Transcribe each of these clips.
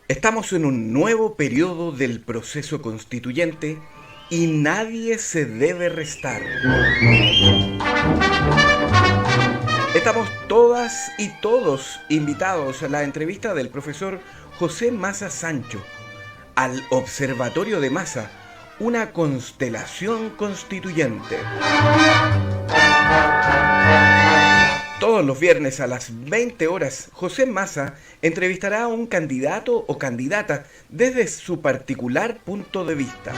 Estamos en un nuevo periodo del proceso constituyente y nadie se debe restar. Estamos todas y todos invitados a la entrevista del profesor José Massa Sancho al Observatorio de Massa, una constelación constituyente. Todos los viernes a las 20 horas, José Massa entrevistará a un candidato o candidata desde su particular punto de vista.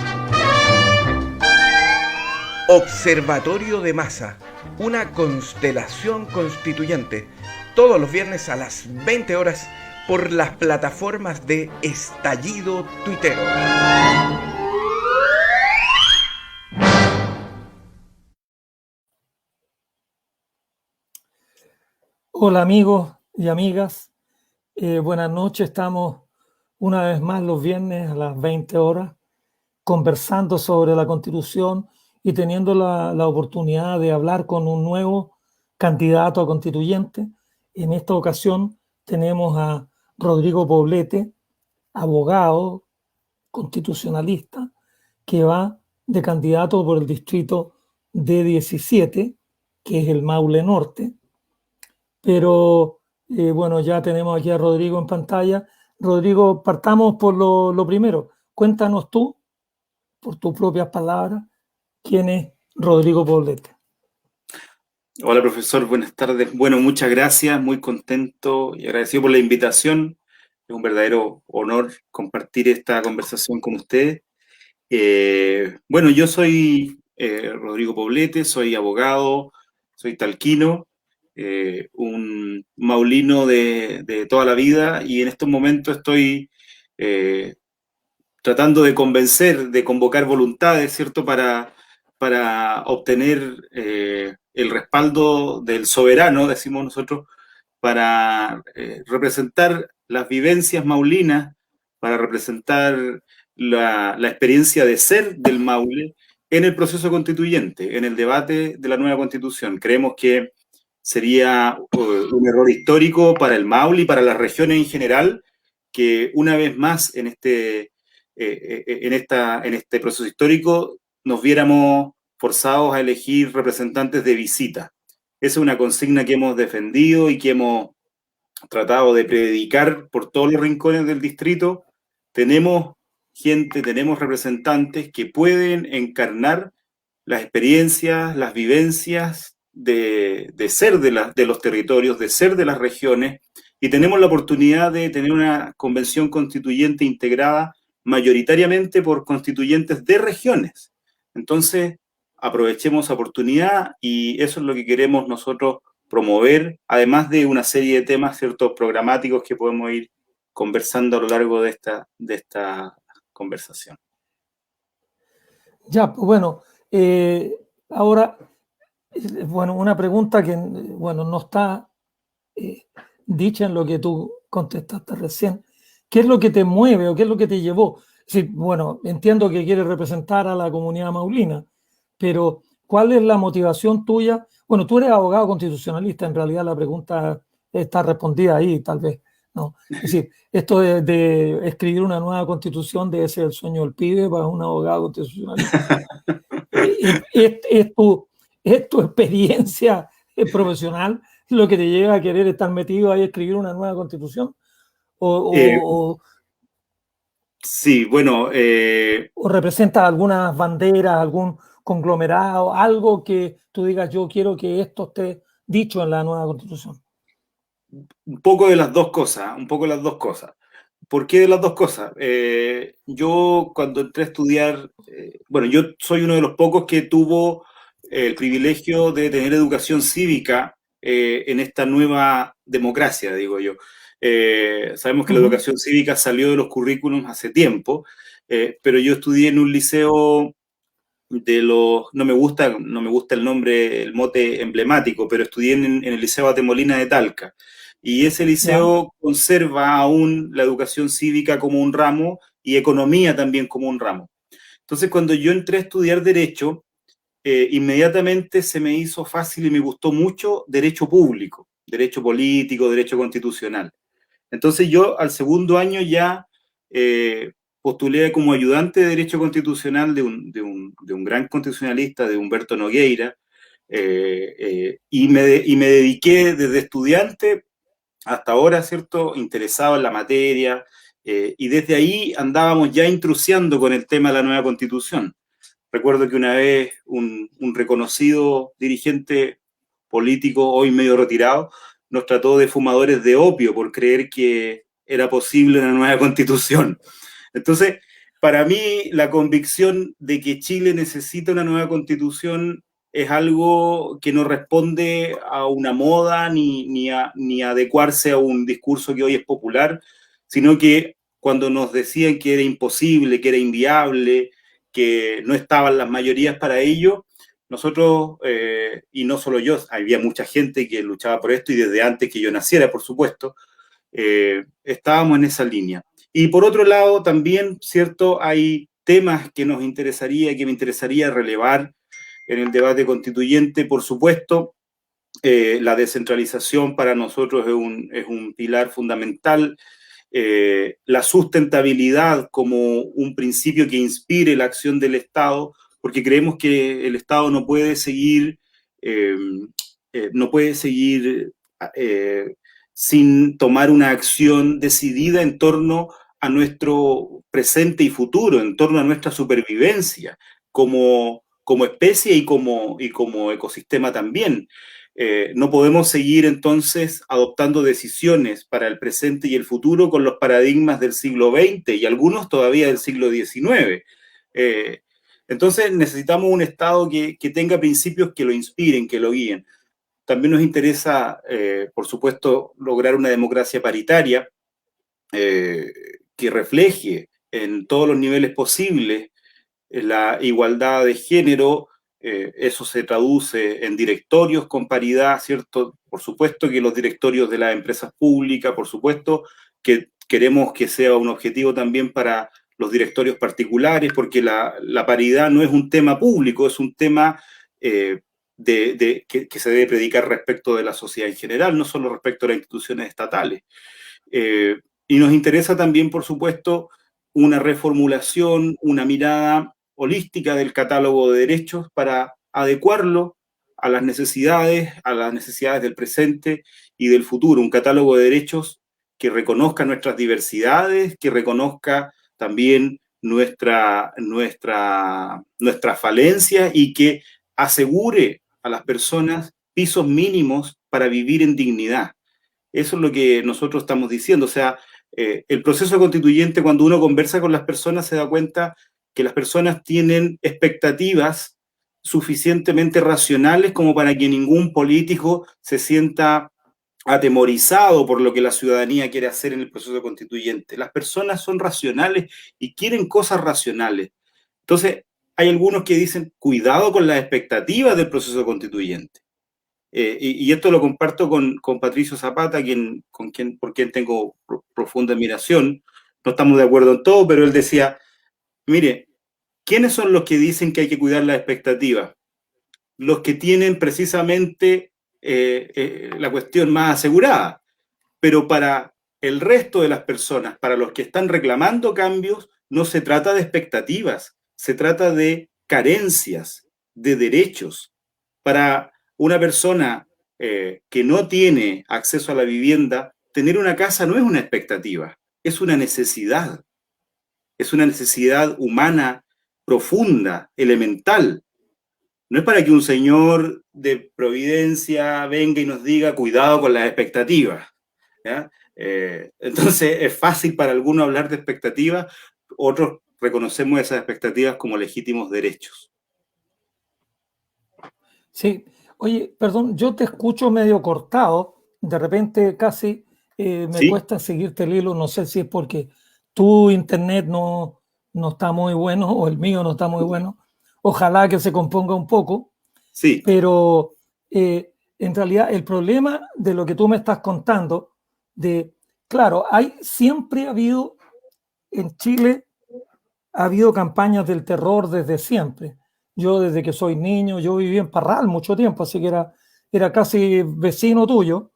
Observatorio de Massa, una constelación constituyente. Todos los viernes a las 20 horas por las plataformas de Estallido Tuitero. Hola amigos y amigas, buenas noches. Estamos una vez más los viernes a las 20 horas conversando sobre la Constitución y teniendo la oportunidad de hablar con un nuevo candidato a constituyente. En esta ocasión tenemos a Rodrigo Poblete, abogado constitucionalista, que va de candidato por el distrito D17, que es el Maule Norte. Pero bueno, ya tenemos aquí a Rodrigo en pantalla. Rodrigo, partamos por lo primero. Cuéntanos tú, por tus propias palabras, quién es Rodrigo Poblete. Hola profesor, buenas tardes. Bueno, muchas gracias, muy contento y agradecido por la invitación. Es un verdadero honor compartir esta conversación con ustedes. Bueno, yo soy Rodrigo Poblete, soy abogado, soy talquino, un maulino de toda la vida, y en estos momentos estoy tratando de convencer, de convocar voluntades, ¿cierto?, para obtener el respaldo del soberano, decimos nosotros, para representar las vivencias maulinas, para representar la experiencia de ser del Maule en el proceso constituyente, en el debate de la nueva constitución. Creemos que sería un error histórico para el Maule y para las regiones en general, que una vez más en este proceso histórico nos viéramos forzados a elegir representantes de visita. Esa es una consigna que hemos defendido y que hemos tratado de predicar por todos los rincones del distrito. Tenemos gente, tenemos representantes que pueden encarnar las experiencias, las vivencias de ser de los territorios, de ser de las regiones, y tenemos la oportunidad de tener una convención constituyente integrada mayoritariamente por constituyentes de regiones. Entonces, aprovechemos esa oportunidad y eso es lo que queremos nosotros promover, además de una serie de temas, ciertos programáticos que podemos ir conversando a lo largo de esta conversación. Ya, pues bueno, ahora, bueno, una pregunta que, bueno, no está dicha en lo que tú contestaste recién. ¿Qué es lo que te mueve o qué es lo que te llevó? Sí, bueno, entiendo que quieres representar a la comunidad maulina, pero ¿cuál es la motivación tuya? Bueno, tú eres abogado constitucionalista, en realidad la pregunta está respondida ahí, tal vez, ¿no? Es decir, esto de escribir una nueva constitución debe ser el sueño del pibe para un abogado constitucionalista. ¿Es tu experiencia profesional lo que te lleva a querer estar metido ahí a escribir una nueva constitución? Sí, bueno. ¿O representa algunas banderas, algún conglomerado, algo que tú digas, yo quiero que esto esté dicho en la nueva constitución? Un poco de las dos cosas, un poco de las dos cosas. ¿Por qué de las dos cosas? Yo cuando entré a estudiar, bueno, yo soy uno de los pocos que tuvo el privilegio de tener educación cívica en esta nueva democracia, digo yo. Sabemos que la educación cívica salió de los currículums hace tiempo, pero yo estudié en un liceo no me gusta el nombre, el mote emblemático, pero estudié en el Liceo Atemolina de Talca. Y ese liceo conserva aún la educación cívica como un ramo y economía también como un ramo. Entonces, cuando yo entré a estudiar Derecho, inmediatamente se me hizo fácil y me gustó mucho Derecho Público, Derecho Político, Derecho Constitucional. Entonces yo al segundo año ya postulé como ayudante de Derecho Constitucional de un gran constitucionalista, de Humberto Nogueira, y me dediqué desde estudiante hasta ahora, ¿cierto?, interesado en la materia, y desde ahí andábamos ya intrusiando con el tema de la nueva Constitución. Recuerdo que una vez un reconocido dirigente político, hoy medio retirado, nos trató de fumadores de opio por creer que era posible una nueva Constitución. Entonces, para mí, la convicción de que Chile necesita una nueva Constitución es algo que no responde a una moda ni adecuarse a un discurso que hoy es popular, sino que cuando nos decían que era imposible, que era inviable, que no estaban las mayorías para ello, nosotros, y no solo yo, había mucha gente que luchaba por esto y desde antes que yo naciera, por supuesto, estábamos en esa línea. Y por otro lado, también, ¿cierto?, hay temas que nos interesaría, que me interesaría relevar en el debate constituyente. Por supuesto, la descentralización para nosotros es un pilar fundamental. La sustentabilidad como un principio que inspire la acción del Estado, porque creemos que el Estado no puede seguir, sin tomar una acción decidida en torno a nuestro presente y futuro, en torno a nuestra supervivencia como especie y como ecosistema también. No podemos seguir entonces adoptando decisiones para el presente y el futuro con los paradigmas del siglo XX y algunos todavía del siglo XIX. Entonces necesitamos un Estado que tenga principios que lo inspiren, que lo guíen. También nos interesa, por supuesto, lograr una democracia paritaria que refleje en todos los niveles posibles la igualdad de género. Eso se traduce en directorios con paridad, ¿cierto? Por supuesto que los directorios de las empresas públicas, por supuesto que queremos que sea un objetivo también para los directorios particulares, porque la paridad no es un tema público, es un tema que se debe predicar respecto de la sociedad en general, no solo respecto a las instituciones estatales. Y nos interesa también, por supuesto, una reformulación, una mirada holística del catálogo de derechos para adecuarlo a las necesidades del presente y del futuro. Un catálogo de derechos que reconozca nuestras diversidades, que reconozca también nuestra falencia y que asegure a las personas pisos mínimos para vivir en dignidad. Eso es lo que nosotros estamos diciendo. O sea, el proceso constituyente, cuando uno conversa con las personas, se da cuenta que las personas tienen expectativas suficientemente racionales como para que ningún político se sienta atemorizado por lo que la ciudadanía quiere hacer en el proceso constituyente. Las personas son racionales y quieren cosas racionales. Entonces, hay algunos que dicen, cuidado con las expectativas del proceso constituyente. Y esto lo comparto con Patricio Zapata, por quien tengo profunda admiración. No estamos de acuerdo en todo, pero él decía, mire, ¿quiénes son los que dicen que hay que cuidar las expectativas? Los que tienen precisamente la cuestión más asegurada. Pero para el resto de las personas, para los que están reclamando cambios, no se trata de expectativas, se trata de carencias, de derechos. Para una persona que no tiene acceso a la vivienda, tener una casa no es una expectativa, es una necesidad. Es una necesidad humana profunda, elemental. No es para que un señor de Providencia venga y nos diga cuidado con las expectativas, ¿ya? Entonces es fácil para algunos hablar de expectativas, otros reconocemos esas expectativas como legítimos derechos. Sí, oye, perdón, yo te escucho medio cortado, de repente casi me ¿Sí? cuesta seguirte el hilo, no sé si es porque tu internet no está muy bueno o el mío no está muy bueno, ojalá que se componga un poco, Sí. Pero en realidad el problema de lo que tú me estás contando, claro, siempre ha habido, en Chile, ha habido campañas del terror desde siempre. Yo desde que soy niño, yo viví en Parral mucho tiempo, así que era casi vecino tuyo.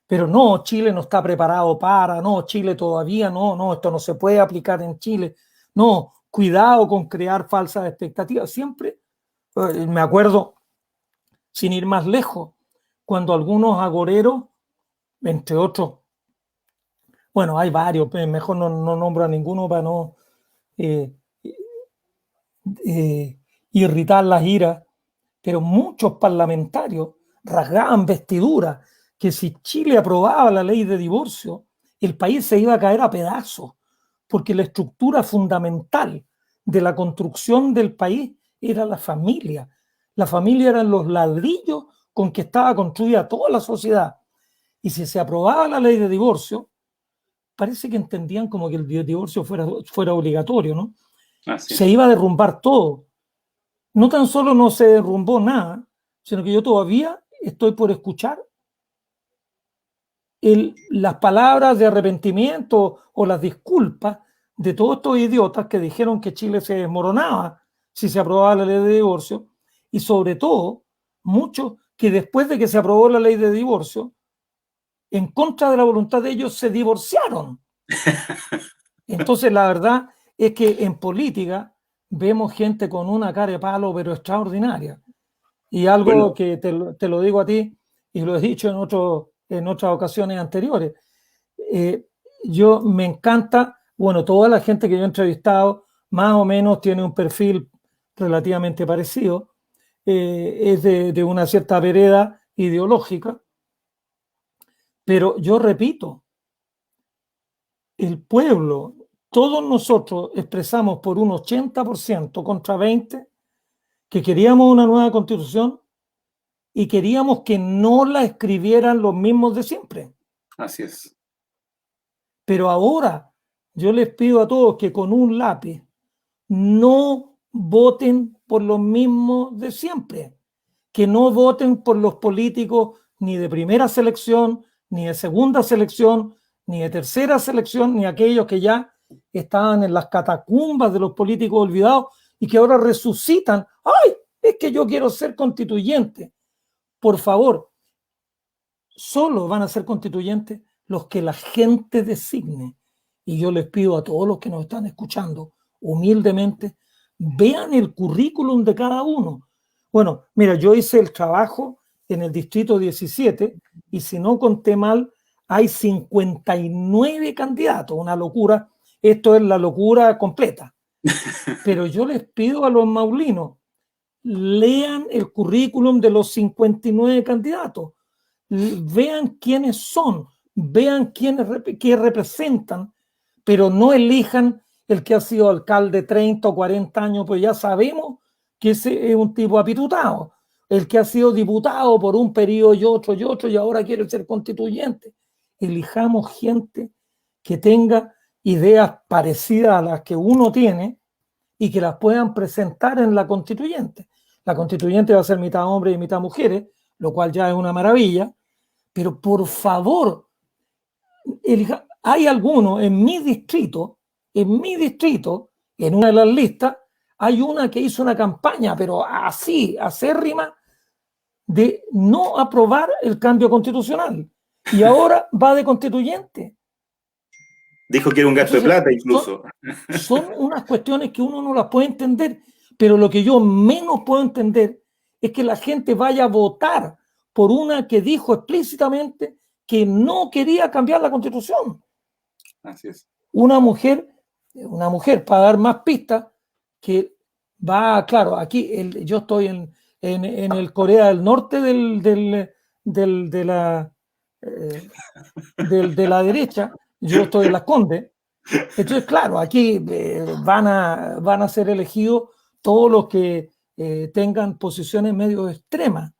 pero no, Chile no está preparado para, no, Chile todavía no, esto no se puede aplicar en Chile, no, cuidado con crear falsas expectativas. Siempre, me acuerdo, sin ir más lejos, cuando algunos agoreros, entre otros, bueno, hay varios, mejor no nombro a ninguno para no irritar las iras, pero muchos parlamentarios rasgaban vestiduras que si Chile aprobaba la ley de divorcio, el país se iba a caer a pedazos, porque la estructura fundamental de la construcción del país era la familia. La familia eran los ladrillos con que estaba construida toda la sociedad. Y si se aprobaba la ley de divorcio, parece que entendían como que el divorcio fuera obligatorio, ¿no? Se iba a derrumbar todo. No tan solo no se derrumbó nada, sino que yo todavía estoy por escuchar las palabras de arrepentimiento o las disculpas de todos estos idiotas que dijeron que Chile se desmoronaba si se aprobaba la ley de divorcio, y sobre todo muchos que después de que se aprobó la ley de divorcio, en contra de la voluntad de ellos, se divorciaron. Entonces la verdad es que en política vemos gente con una cara de palo pero extraordinaria, y algo, bueno, que te lo digo a ti y lo he dicho en otras ocasiones anteriores. Yo me encanta, bueno, toda la gente que yo he entrevistado más o menos tiene un perfil relativamente parecido, es de una cierta vereda ideológica, pero yo repito, el pueblo, todos nosotros expresamos por un 80% contra 20% que queríamos una nueva constitución y queríamos que no la escribieran los mismos de siempre. Así es. Pero ahora yo les pido a todos que con un lápiz no voten por los mismos de siempre, que no voten por los políticos ni de primera selección, ni de segunda selección, ni de tercera selección, ni aquellos que ya estaban en las catacumbas de los políticos olvidados y que ahora resucitan. ¡Ay! Es que yo quiero ser constituyente. Por favor, solo van a ser constituyentes los que la gente designe. Y yo les pido a todos los que nos están escuchando, humildemente, vean el currículum de cada uno. Bueno, mira, yo hice el trabajo en el distrito 17 y si no conté mal, hay 59 candidatos, una locura. Esto es la locura completa. Pero yo les pido a los maulinos, lean el currículum de los 59 candidatos, vean quiénes son, vean qué representan, pero no elijan el que ha sido alcalde 30 o 40 años, pues ya sabemos que ese es un tipo apitutado, el que ha sido diputado por un periodo y otro y ahora quiere ser constituyente. Elijamos gente que tenga ideas parecidas a las que uno tiene y que las puedan presentar en la constituyente. La constituyente va a ser mitad hombres y mitad mujeres, lo cual ya es una maravilla, pero por favor, hay algunos en mi distrito, en una de las listas, hay una que hizo una campaña, pero así, acérrima, de no aprobar el cambio constitucional. Y ahora va de constituyente. Dijo que era un gasto de plata incluso. Son unas cuestiones que uno no las puede entender, pero lo que yo menos puedo entender es que la gente vaya a votar por una que dijo explícitamente que no quería cambiar la Constitución. Así es. Una mujer, para dar más pistas, que va, claro, aquí yo estoy en el Corea del Norte de la derecha, yo estoy en Las Condes. Entonces, claro, aquí van a ser elegidos todos los que tengan posiciones medio extremas,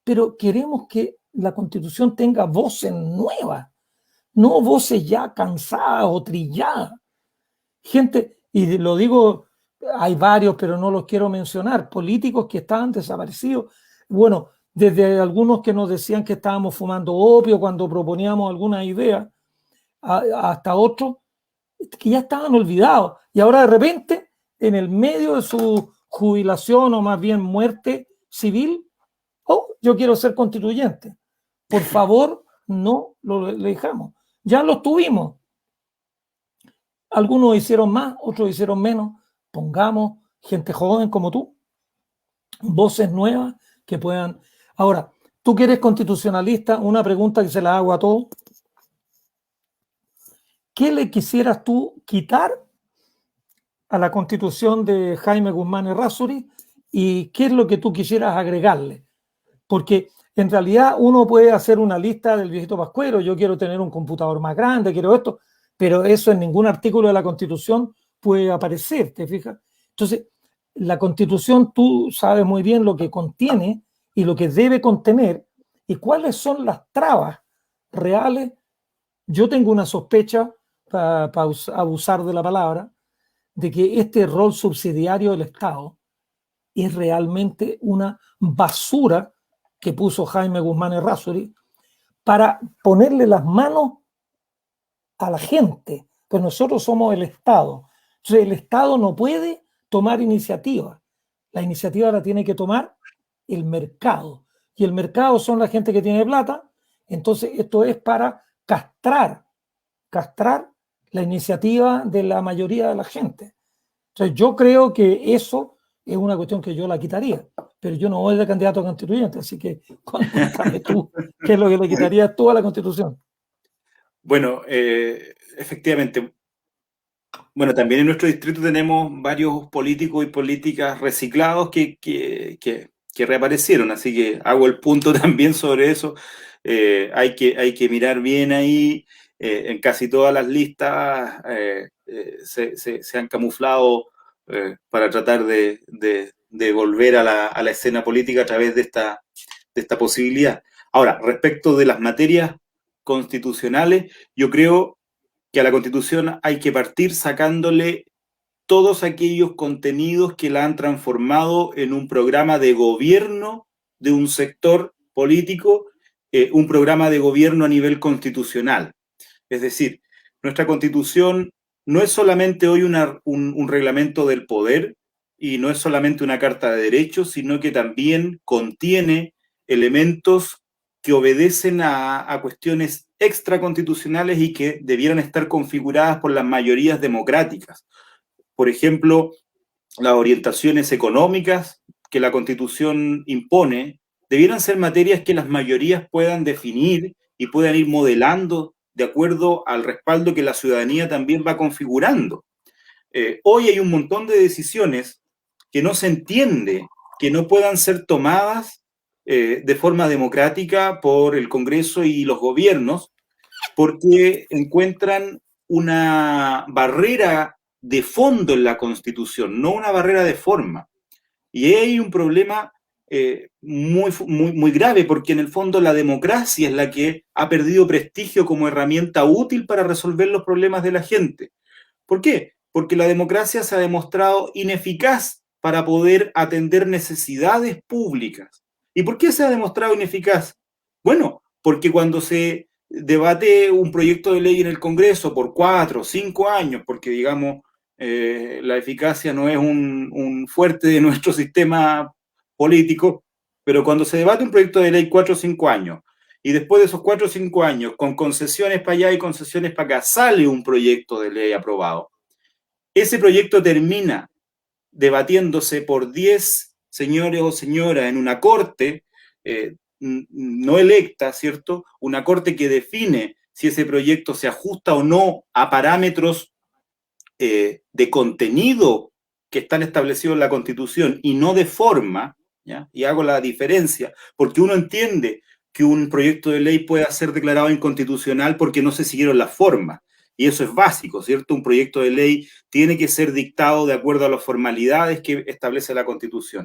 pero queremos que la Constitución tenga voces nuevas, no voces ya cansadas o trilladas. Gente, y lo digo, hay varios, pero no los quiero mencionar, políticos que estaban desaparecidos. Bueno, desde algunos que nos decían que estábamos fumando opio cuando proponíamos alguna idea, hasta otros que ya estaban olvidados. Y ahora de repente, en el medio de su jubilación o más bien muerte civil, yo quiero ser constituyente. Por favor, no lo dejamos. Ya los tuvimos. Algunos hicieron más, otros hicieron menos. Pongamos gente joven como tú, voces nuevas que puedan... Ahora, tú que eres constitucionalista, una pregunta que se la hago a todos. ¿Qué le quisieras tú quitar a la constitución de Jaime Guzmán Errázuriz y qué es lo que tú quisieras agregarle? Porque en realidad uno puede hacer una lista del viejito Pascuero, yo quiero tener un computador más grande, quiero esto, pero eso en ningún artículo de la Constitución puede aparecer, ¿te fijas? Entonces, la Constitución tú sabes muy bien lo que contiene y lo que debe contener y cuáles son las trabas reales. Yo tengo una sospecha, para abusar de la palabra, de que este rol subsidiario del Estado es realmente una basura que puso Jaime Guzmán Errázuriz para ponerle las manos a la gente, pues nosotros somos el Estado. Entonces el Estado no puede tomar iniciativa. La iniciativa la tiene que tomar el mercado. Y el mercado son la gente que tiene plata. Entonces esto es para castrar la iniciativa de la mayoría de la gente. Entonces yo creo que eso es una cuestión que yo la quitaría, pero yo no voy de candidato a constituyente, así que contéstame tú, ¿qué es lo que le quitarías tú a la Constitución? Bueno, efectivamente. Bueno, también en nuestro distrito tenemos varios políticos y políticas reciclados que reaparecieron, así que hago el punto también sobre eso. Hay que mirar bien ahí. En casi todas las listas se han camuflado para tratar de volver a la escena política a través de esta posibilidad. Ahora, respecto de las materias constitucionales, yo creo que a la Constitución hay que partir sacándole todos aquellos contenidos que la han transformado en un programa de gobierno de un sector político, un programa de gobierno a nivel constitucional. Es decir, nuestra Constitución no es solamente hoy un reglamento del poder y no es solamente una carta de derechos, sino que también contiene elementos que obedecen a cuestiones extraconstitucionales y que debieran estar configuradas por las mayorías democráticas. Por ejemplo, las orientaciones económicas que la Constitución impone debieran ser materias que las mayorías puedan definir y puedan ir modelando de acuerdo al respaldo que la ciudadanía también va configurando. Hoy hay un montón de decisiones que no se entiende que no puedan ser tomadas de forma democrática por el Congreso y los gobiernos, porque encuentran una barrera de fondo en la Constitución, no una barrera de forma. Y hay un problema muy grave, porque en el fondo la democracia es la que ha perdido prestigio como herramienta útil para resolver los problemas de la gente. ¿Por qué? Porque la democracia se ha demostrado ineficaz para poder atender necesidades públicas. ¿Y por qué se ha demostrado ineficaz? Bueno, porque cuando se debate un proyecto de ley en el Congreso por 4 o 5 años, porque digamos la eficacia no es un fuerte de nuestro sistema político, pero cuando se debate un proyecto de ley 4 o 5 años, y después de esos 4 o 5 años, con concesiones para allá y concesiones para acá, sale un proyecto de ley aprobado, ese proyecto termina debatiéndose por 10 señores o señoras en una corte no electa, ¿cierto? Una corte que define si ese proyecto se ajusta o no a parámetros de contenido que están establecidos en la Constitución y no de forma, ¿ya? Y hago la diferencia, porque uno entiende que un proyecto de ley pueda ser declarado inconstitucional porque no se siguieron las formas. Y eso es básico, ¿cierto? Un proyecto de ley tiene que ser dictado de acuerdo a las formalidades que establece la Constitución.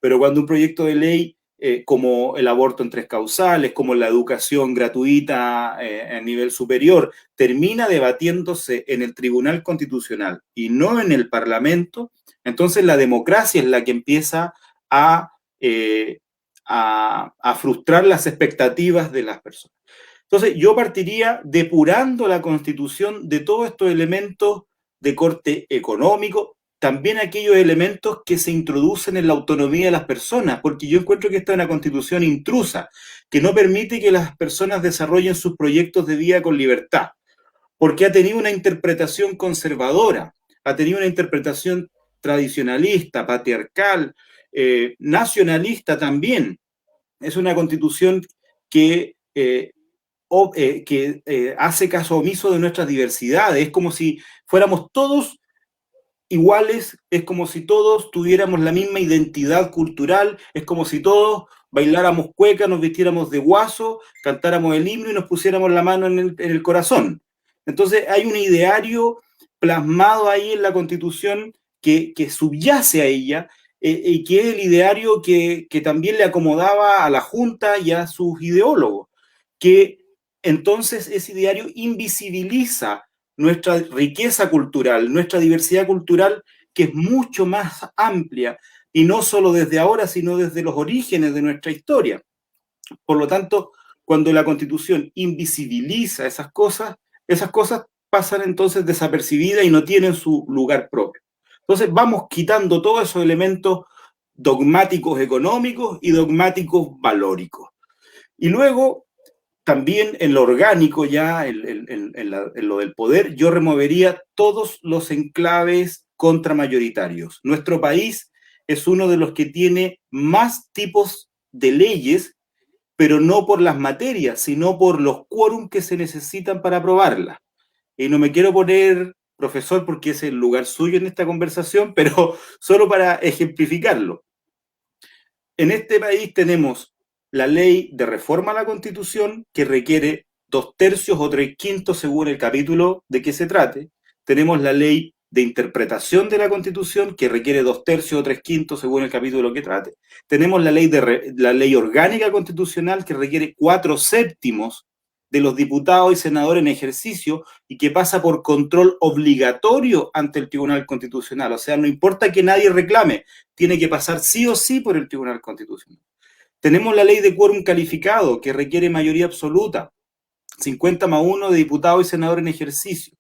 Pero cuando un proyecto de ley, como el aborto en 3 causales, como la educación gratuita a nivel superior, termina debatiéndose en el Tribunal Constitucional y no en el Parlamento, entonces la democracia es la que empieza a frustrar las expectativas de las personas. Entonces, yo partiría depurando la Constitución de todos estos elementos de corte económico, también aquellos elementos que se introducen en la autonomía de las personas, porque yo encuentro que esta es una constitución intrusa, que no permite que las personas desarrollen sus proyectos de vida con libertad, porque ha tenido una interpretación conservadora, ha tenido una interpretación tradicionalista, patriarcal, nacionalista también. Es una constitución que hace caso omiso de nuestras diversidades. Es como si fuéramos todos iguales, es como si todos tuviéramos la misma identidad cultural, es como si todos bailáramos cueca, nos vistiéramos de guaso, cantáramos el himno y nos pusiéramos la mano en el corazón. Entonces hay un ideario plasmado ahí en la Constitución que subyace a ella, y que es el ideario que también le acomodaba a la Junta y a sus ideólogos, que entonces ese ideario invisibiliza nuestra riqueza cultural, nuestra diversidad cultural, que es mucho más amplia, y no solo desde ahora, sino desde los orígenes de nuestra historia. Por lo tanto, cuando la Constitución invisibiliza esas cosas pasan entonces desapercibidas y no tienen su lugar propio. Entonces vamos quitando todos esos elementos dogmáticos económicos y dogmáticos valóricos. Y luego, también en lo orgánico, ya en lo del poder, yo removería todos los enclaves contramayoritarios. Nuestro país es uno de los que tiene más tipos de leyes, pero no por las materias, sino por los quórum que se necesitan para aprobarlas. Y no me quiero poner profesor porque es el lugar suyo en esta conversación, pero solo para ejemplificarlo. En este país tenemos la ley de reforma a la Constitución, que requiere 2/3 o 3/5 según el capítulo de que se trate. Tenemos la ley de interpretación de la Constitución, que requiere 2/3 o 3/5 según el capítulo que trate. Tenemos la ley orgánica constitucional, que requiere 4/7 de los diputados y senadores en ejercicio, y que pasa por control obligatorio ante el Tribunal Constitucional. O sea, no importa que nadie reclame, tiene que pasar sí o sí por el Tribunal Constitucional. Tenemos la ley de quórum calificado, que requiere mayoría absoluta, 50+1 de diputados y senadores en ejercicio.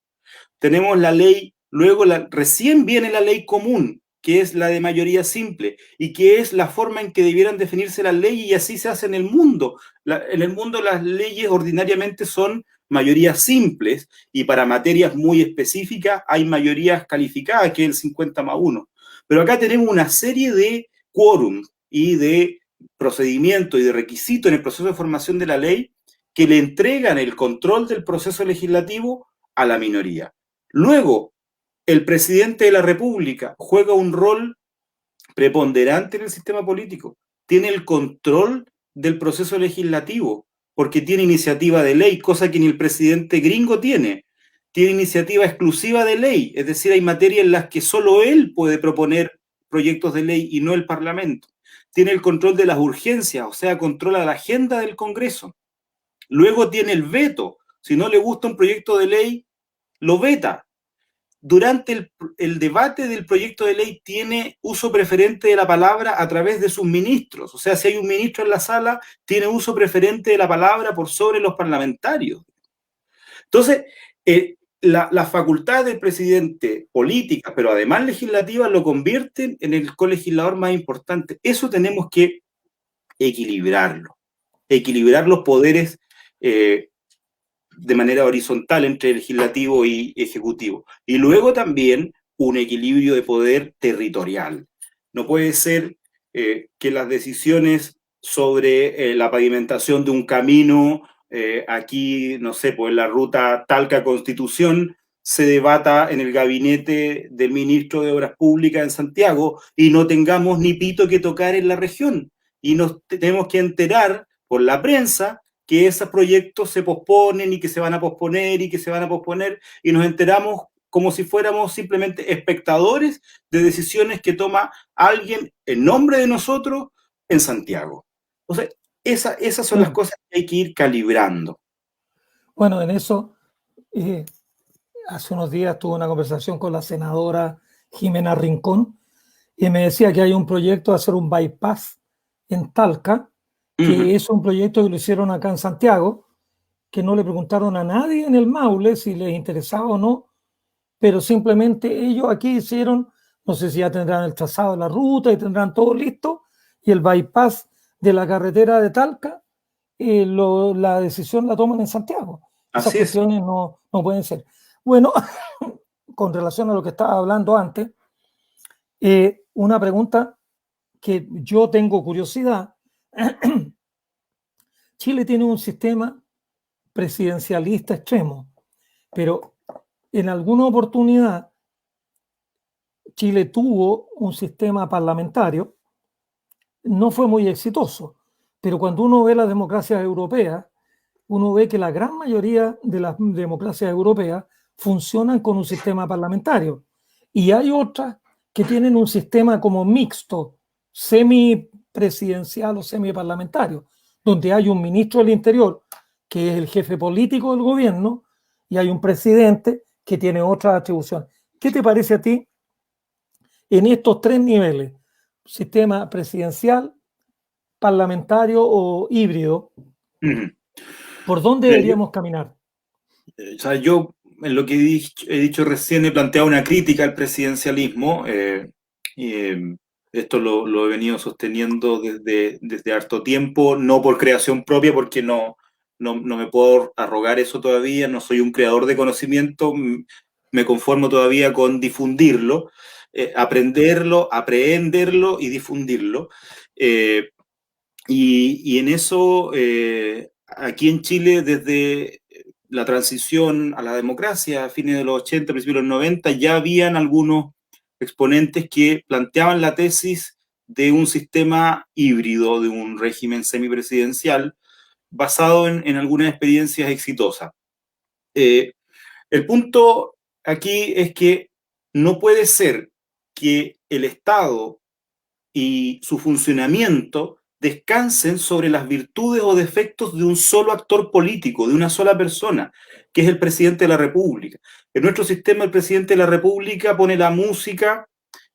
Tenemos la ley, luego recién viene la ley común, que es la de mayoría simple, y que es la forma en que debieran definirse las leyes, y así se hace en el mundo. En el mundo las leyes ordinariamente son mayorías simples, y para materias muy específicas hay mayorías calificadas, que es el 50+1. Pero acá tenemos una serie de quórum y de procedimientos y de requisitos en el proceso de formación de la ley que le entregan el control del proceso legislativo a la minoría. Luego, el presidente de la República juega un rol preponderante en el sistema político. Tiene el control del proceso legislativo, porque tiene iniciativa de ley, cosa que ni el presidente gringo tiene. Tiene iniciativa exclusiva de ley, es decir, hay materias en las que solo él puede proponer proyectos de ley y no el Parlamento. Tiene el control de las urgencias, o sea, controla la agenda del Congreso. Luego tiene el veto. Si no le gusta un proyecto de ley, lo veta. Durante el debate del proyecto de ley tiene uso preferente de la palabra a través de sus ministros. O sea, si hay un ministro en la sala, tiene uso preferente de la palabra por sobre los parlamentarios. Entonces, la facultad del presidente política, pero además legislativa, lo convierten en el colegislador más importante. Eso tenemos que equilibrarlo. Equilibrar los poderes de manera horizontal entre legislativo y ejecutivo. Y luego también un equilibrio de poder territorial. No puede ser que las decisiones sobre la pavimentación de un camino aquí, no sé, pues la ruta Talca-Constitución, se debata en el gabinete del ministro de Obras Públicas en Santiago y no tengamos ni pito que tocar en la región. Y nos tenemos que enterar por la prensa que esos proyectos se posponen y que se van a posponer y que se van a posponer, y nos enteramos como si fuéramos simplemente espectadores de decisiones que toma alguien en nombre de nosotros en Santiago. Entonces, esas son las cosas que hay que ir calibrando. Bueno, en eso, hace unos días tuve una conversación con la senadora Jimena Rincón y me decía que hay un proyecto de hacer un bypass en Talca, que es un proyecto que lo hicieron acá en Santiago, que no le preguntaron a nadie en el Maule si les interesaba o no, pero simplemente ellos aquí hicieron, No sé si ya tendrán el trazado de la ruta y tendrán todo listo, y el bypass de la carretera de Talca, la decisión la toman en Santiago. Esas Así es. cuestiones no pueden ser. Bueno, con relación a lo que estaba hablando antes, una pregunta que yo tengo curiosidad. Chile tiene un sistema presidencialista extremo, pero en alguna oportunidad Chile tuvo un sistema parlamentario, no fue muy exitoso, pero cuando uno ve las democracias europeas, uno ve que la gran mayoría de las democracias europeas funcionan con un sistema parlamentario, y hay otras que tienen un sistema como mixto, semipresidencial o semiparlamentario, donde hay un ministro del Interior que es el jefe político del gobierno y hay un presidente que tiene otras atribuciones. ¿Qué te parece a ti en estos tres niveles? Sistema presidencial, parlamentario o híbrido. ¿Por dónde deberíamos caminar? O sea, yo en lo que he dicho recién he planteado una crítica al presidencialismo. Esto lo he venido sosteniendo desde harto tiempo, no por creación propia, porque no me puedo arrogar eso todavía, no soy un creador de conocimiento, me conformo todavía con difundirlo, aprenderlo, aprehenderlo y difundirlo. Y en eso, aquí en Chile, desde la transición a la democracia a fines de los 80, principios de los 90, ya habían algunos exponentes que planteaban la tesis de un sistema híbrido, de un régimen semipresidencial, basado en algunas experiencias exitosas. El punto aquí es que no puede ser que el Estado y su funcionamiento descansen sobre las virtudes o defectos de un solo actor político, de una sola persona, que es el presidente de la República. En nuestro sistema, el presidente de la República pone la música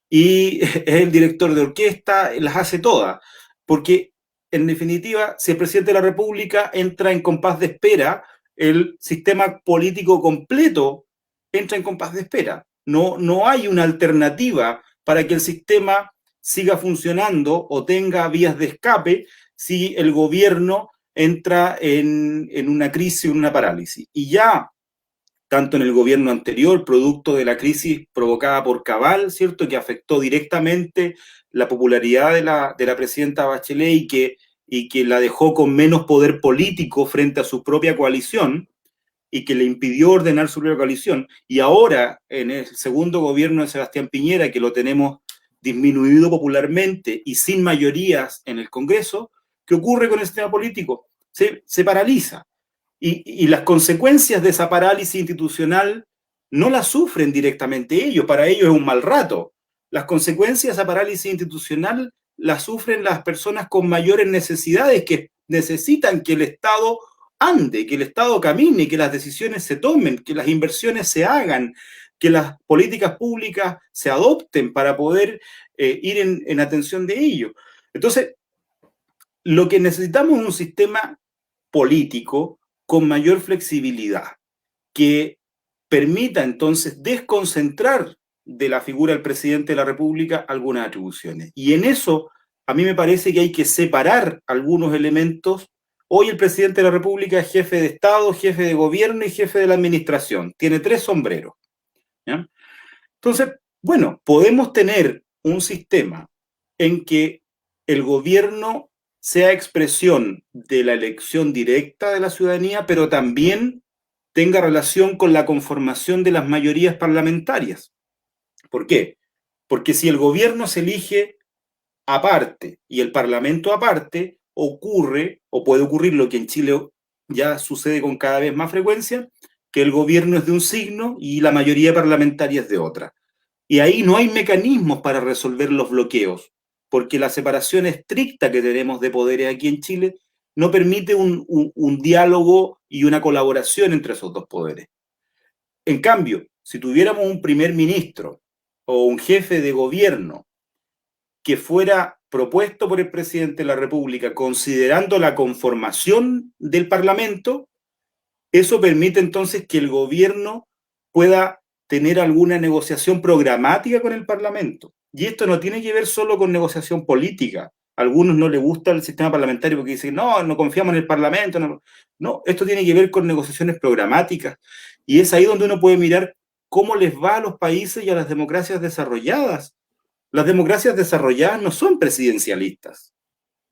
y es el director de orquesta, las hace todas, porque en definitiva, si el presidente de la República entra en compás de espera, el sistema político completo entra en compás de espera. No hay una alternativa para que el sistema siga funcionando o tenga vías de escape si el gobierno entra en una crisis, en una parálisis. Y ya, tanto en el gobierno anterior, producto de la crisis provocada por Cabal, ¿cierto?, que afectó directamente la popularidad de la presidenta Bachelet y que la dejó con menos poder político frente a su propia coalición, y que le impidió ordenar su propia coalición. Y ahora, en el segundo gobierno de Sebastián Piñera, que lo tenemos disminuido popularmente y sin mayorías en el Congreso, ¿qué ocurre con el sistema político? Se paraliza. Y las consecuencias de esa parálisis institucional no las sufren directamente ellos, para ellos es un mal rato. Las consecuencias de esa parálisis institucional las sufren las personas con mayores necesidades, que necesitan que el Estado ande, que el Estado camine, que las decisiones se tomen, que las inversiones se hagan, que las políticas públicas se adopten para poder ir en atención de ello. Entonces, lo que necesitamos es un sistema político con mayor flexibilidad, que permita entonces desconcentrar de la figura del presidente de la República algunas atribuciones. Y en eso, a mí me parece que hay que separar algunos elementos. Hoy el presidente de la República es jefe de Estado, jefe de gobierno y jefe de la administración. Tiene 3 sombreros, ¿ya? Entonces, bueno, podemos tener un sistema en que el gobierno sea expresión de la elección directa de la ciudadanía, pero también tenga relación con la conformación de las mayorías parlamentarias. ¿Por qué? Porque si el gobierno se elige aparte y el parlamento aparte, ocurre, o puede ocurrir lo que en Chile ya sucede con cada vez más frecuencia, que el gobierno es de un signo y la mayoría parlamentaria es de otra. Y ahí no hay mecanismos para resolver los bloqueos, porque la separación estricta que tenemos de poderes aquí en Chile no permite un diálogo y una colaboración entre esos dos poderes. En cambio, si tuviéramos un primer ministro o un jefe de gobierno que fuera propuesto por el presidente de la República considerando la conformación del Parlamento, eso permite entonces que el gobierno pueda tener alguna negociación programática con el Parlamento. Y esto no tiene que ver solo con negociación política. A algunos no les gusta el sistema parlamentario porque dicen, no, no confiamos en el Parlamento. No, no, esto tiene que ver con negociaciones programáticas. Y es ahí donde uno puede mirar cómo les va a los países y a las democracias desarrolladas. Las democracias desarrolladas no son presidencialistas.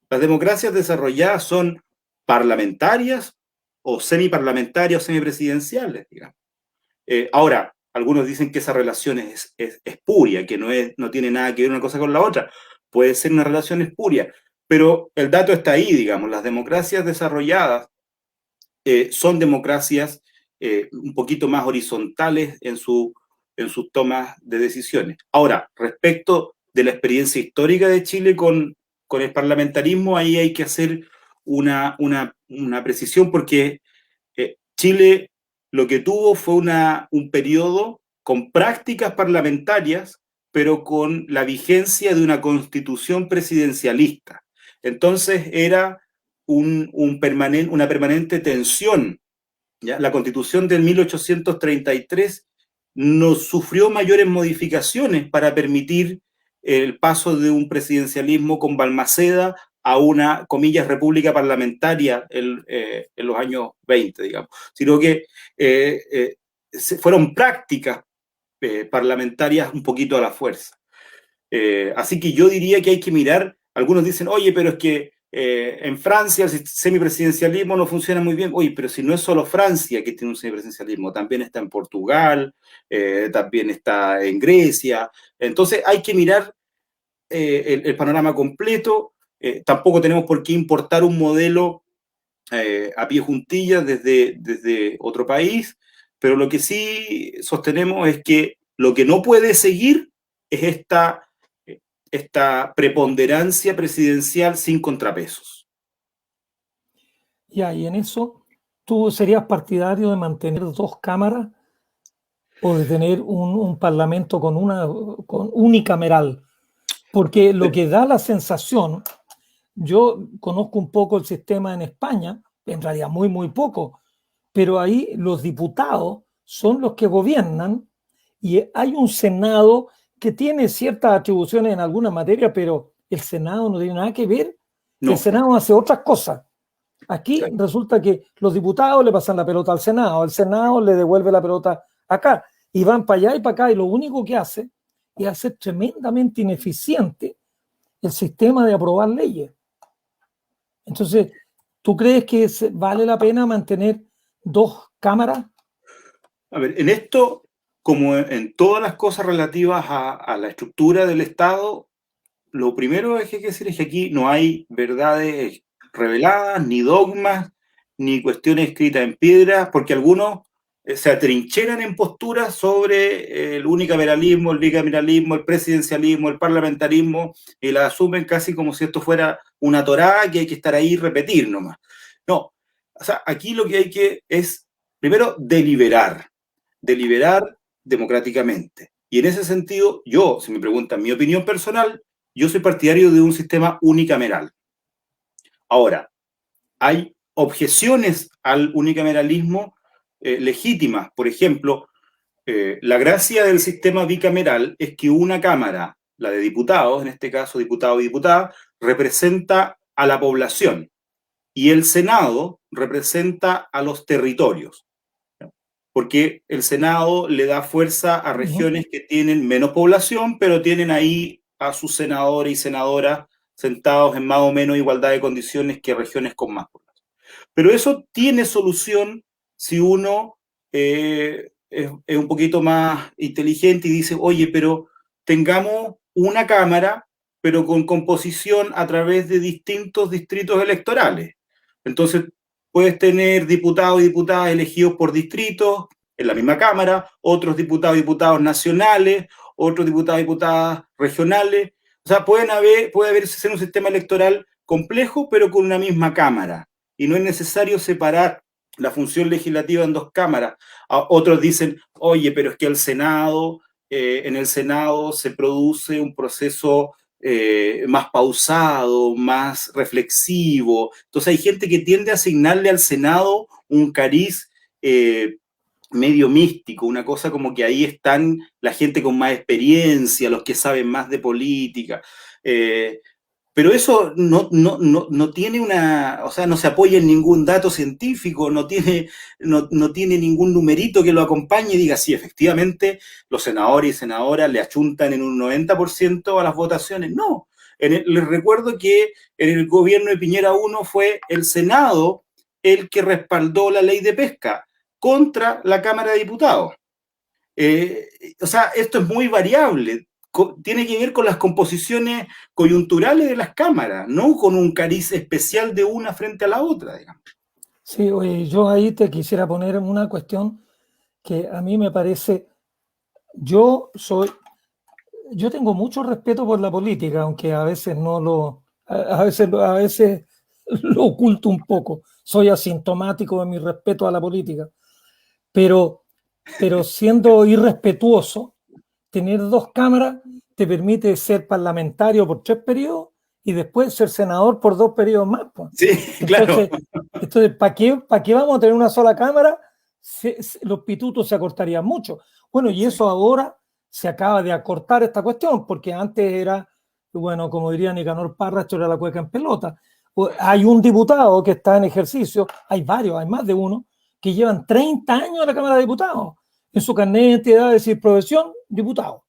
Las democracias desarrolladas son parlamentarias o semiparlamentarias o semipresidenciales, digamos. Ahora, algunos dicen que esa relación es espuria, que no tiene nada que ver una cosa con la otra. Puede ser una relación espuria, pero el dato está ahí, digamos. Las democracias desarrolladas son democracias un poquito más horizontales en sus tomas de decisiones. Ahora, respecto de la experiencia histórica de Chile con el parlamentarismo, ahí hay que hacer una precisión porque Chile lo que tuvo fue un periodo con prácticas parlamentarias, pero con la vigencia de una constitución presidencialista. Entonces era una permanente tensión. ¿Ya? La constitución del 1833 no sufrió mayores modificaciones para permitir el paso de un presidencialismo con Balmaceda a una, comillas, república parlamentaria en los años 20, digamos, sino que fueron prácticas parlamentarias un poquito a la fuerza. Así que yo diría que hay que mirar, algunos dicen, oye, pero es que en Francia el semipresidencialismo no funciona muy bien. Oye, pero si no es solo Francia que tiene un semipresidencialismo, también está en Portugal, también está en Grecia. Entonces hay que mirar el panorama completo. Tampoco tenemos por qué importar un modelo a pie juntillas desde otro país, pero lo que sí sostenemos es que lo que no puede seguir es esta preponderancia presidencial sin contrapesos. Ya, y en eso, ¿tú serías partidario de mantener dos cámaras o de tener un parlamento con unicameral? Porque lo que da la sensación, yo conozco un poco el sistema en España, en realidad muy, muy poco, pero ahí los diputados son los que gobiernan y hay un Senado que tiene ciertas atribuciones en alguna materia, pero el Senado no tiene nada que ver. No. El Senado hace otras cosas. Aquí resulta que los diputados le pasan la pelota al Senado le devuelve la pelota acá, y van para allá y para acá, y lo único que hace es hacer tremendamente ineficiente el sistema de aprobar leyes. Entonces, ¿tú crees que vale la pena mantener dos cámaras? A ver, en esto, como en todas las cosas relativas a la estructura del Estado, lo primero que hay que decir es que aquí no hay verdades reveladas, ni dogmas, ni cuestiones escritas en piedra, porque algunos se atrincheran en posturas sobre el unicameralismo, el bicameralismo, el presidencialismo, el parlamentarismo, y la asumen casi como si esto fuera una torá que hay que estar ahí y repetir nomás. No, o sea, aquí lo que hay que es, primero, deliberar democráticamente. Y en ese sentido, yo, si me preguntan mi opinión personal, yo soy partidario de un sistema unicameral. Ahora, hay objeciones al unicameralismo legítimas. Por ejemplo, la gracia del sistema bicameral es que una cámara, la de diputados, en este caso diputado y diputada, representa a la población y el Senado representa a los territorios. Porque el Senado le da fuerza a regiones que tienen menos población, pero tienen ahí a sus senadores y senadoras sentados en más o menos igualdad de condiciones que regiones con más población. Pero eso tiene solución si uno es un poquito más inteligente y dice, oye, pero tengamos una Cámara, pero con composición a través de distintos distritos electorales. Entonces, puedes tener diputados y diputadas elegidos por distritos en la misma Cámara, otros diputados y diputadas nacionales, otros diputados y diputadas regionales. O sea, puede ser un sistema electoral complejo, pero con una misma Cámara. Y no es necesario separar la función legislativa en dos cámaras. Otros dicen, oye, pero es que en el Senado se produce un proceso más pausado, más reflexivo. Entonces hay gente que tiende a asignarle al Senado un cariz medio místico, una cosa como que ahí están la gente con más experiencia, los que saben más de política. Pero eso no tiene o sea, no se apoya en ningún dato científico, no tiene ningún numerito que lo acompañe y diga, sí, efectivamente, los senadores y senadoras le achuntan en un 90% a las votaciones. No. Les recuerdo que en el gobierno de Piñera 1 fue el Senado el que respaldó la ley de pesca contra la Cámara de Diputados. O sea, esto es muy variable. Tiene que ver con las composiciones coyunturales de las cámaras, no con un cariz especial de una frente a la otra, digamos. Sí, oye, yo ahí te quisiera poner una cuestión que a mí me parece, yo tengo mucho respeto por la política, aunque a veces a veces lo oculto un poco. Soy asintomático de mi respeto a la política, pero siendo irrespetuoso, tener dos cámaras te permite ser parlamentario por 3 periodos y después ser senador por 2 periodos más. Pues. Sí, claro. Entonces ¿para qué vamos a tener una sola cámara? Los pitutos se acortarían mucho. Bueno, y eso ahora se acaba de acortar esta cuestión, porque antes era, bueno, como diría Nicanor Parra, esto era la cueca en pelota. Hay un diputado que está en ejercicio, hay varios, hay más de uno, que llevan 30 años en la Cámara de Diputados. En su carnet de identidad decir profesión, diputado.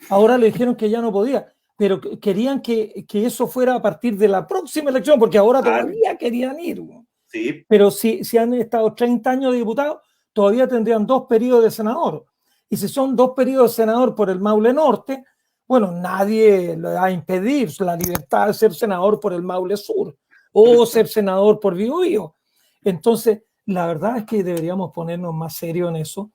Ahora le dijeron que ya no podía, pero querían que eso fuera a partir de la próxima elección, porque ahora todavía querían ir. Sí. Pero si han estado 30 años de diputado, todavía tendrían 2 periodos de senador. Y si son 2 periodos de senador por el Maule Norte, bueno, nadie le va a impedir la libertad de ser senador por el Maule Sur o ser senador por Biobío. Entonces, la verdad es que deberíamos ponernos más serios en eso.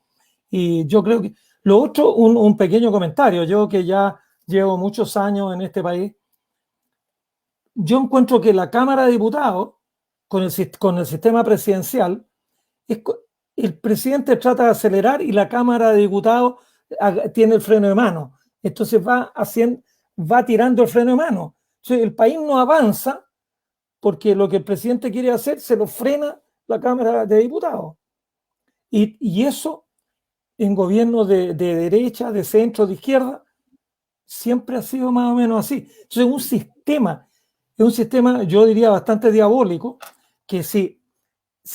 Y yo creo que lo otro, un pequeño comentario, yo que ya llevo muchos años en este país, yo encuentro que la Cámara de Diputados, con el sistema presidencial, el presidente trata de acelerar y la Cámara de Diputados tiene el freno de mano. Entonces va tirando el freno de mano. Entonces el país no avanza porque lo que el presidente quiere hacer se lo frena la Cámara de Diputados. Y eso en gobiernos de derecha, de centro, de izquierda, siempre ha sido más o menos así. Entonces es un sistema, yo diría, bastante diabólico, que si